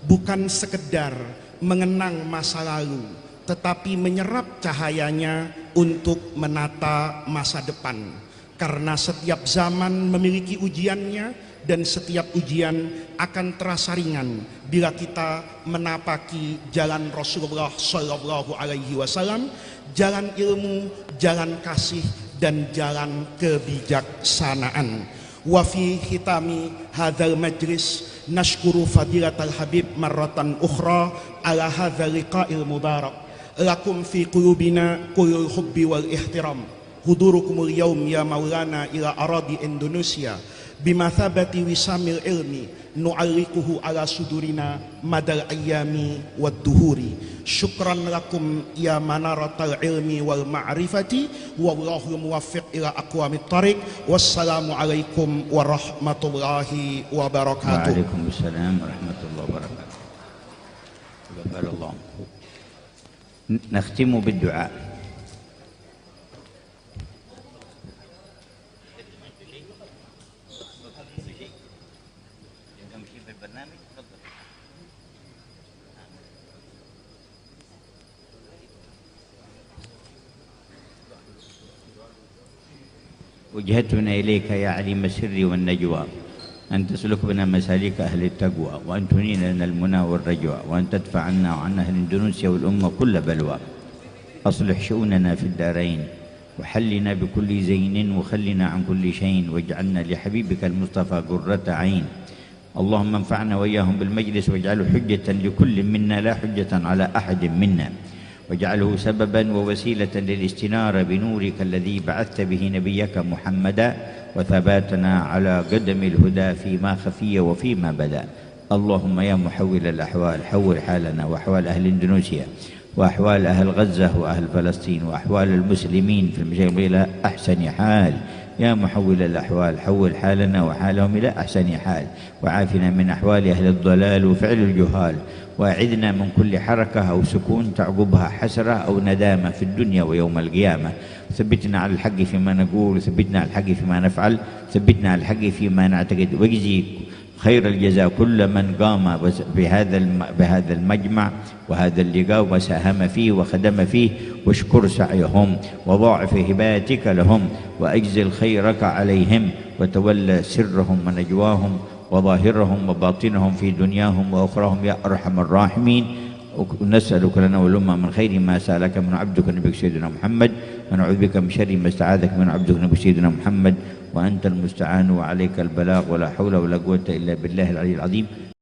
bukan sekedar mengenang masa lalu, tetapi menyerap cahayanya untuk menata masa depan. Karena setiap zaman memiliki ujiannya, dan setiap ujian akan terasa ringan bila kita menapaki jalan Rasulullah SAW, jalan ilmu, jalan kasih, dan jalan kebijaksanaan. Wa fi hitami hadzal majlis nashkuru fadilatal habib marratan ukhra ala hadzal liqa'il mubarak. Lakum fi qulubina kulul hubbi wal ihtiram. Hudurukumul yaum ya maulana ila aradi Indonesia bimathabati wisamil ilmi nu'allikuhu ala sudurina madal ayyami wad duhuri. Syukran lakum ya manaratal ilmi wal ma'rifati wallahu muwaffiq ila aqwamit thariq. Wassalamu alaikum warahmatullahi wabarakatuh. Waalaikumsalam warahmatullahi wabarakatuh. Taqabbalallah. Nakhtimu bid-du'a. وجهتنا إليك يا عليم السر والنجوى، أن تسلك بنا مسالك أهل التقوى، وأن تنيل لنا المنى والرجوى، وأن تدفع عنا وعن أهل إندونيسيا والأمة كل بلوى. أصلح شؤوننا في الدارين، وحلنا بكل زين، وخلنا عن كل شيء، واجعلنا لحبيبك المصطفى قرة عين. اللهم انفعنا وإياهم بالمجلس، واجعله حجة لكل منا لا حجة على أحد منا، واجعله سببا ووسيلة للاستنارة بنورك الذي بعثت به نبيك محمدا، وثباتنا على قدم الهدى فيما خفي وفيما بدا. اللهم يا محول الأحوال حول حالنا وأحوال أهل إندونيسيا وأحوال أهل غزة وأهل فلسطين وأحوال المسلمين في المشرق إلى أحسن حال يا محول الأحوال حول حالنا وحالهم إلى أحسن حال، وعافنا من أحوال أهل الضلال وفعل الجهال، وأعذنا من كل حركة أو سكون تعقبها حسرة أو ندامة في الدنيا ويوم القيامة. ثبتنا على الحق فيما نقول، وثبتنا على الحق فيما نفعل، ثبتنا على الحق فيما نعتقد، واجزي خير الجزاء كل من قام بهذا المجمع وهذا اللقاء وساهم فيه وخدم فيه، واشكر سعيهم وضاعف هباتك لهم، وأجزل خيرك عليهم، وتولى سرهم ونجواهم وظاهرهم وباطنهم في دنياهم وأخراهم يا أرحم الراحمين. ونسألك لنا والأمة من خير ما سألك من عبدك نبيك سيدنا محمد، ونعوذ بك من شر ما استعاذك من عبدك نبيك سيدنا محمد، وأنت المستعان وعليك البلاغ، ولا حول ولا قوة إلا بالله العلي العظيم.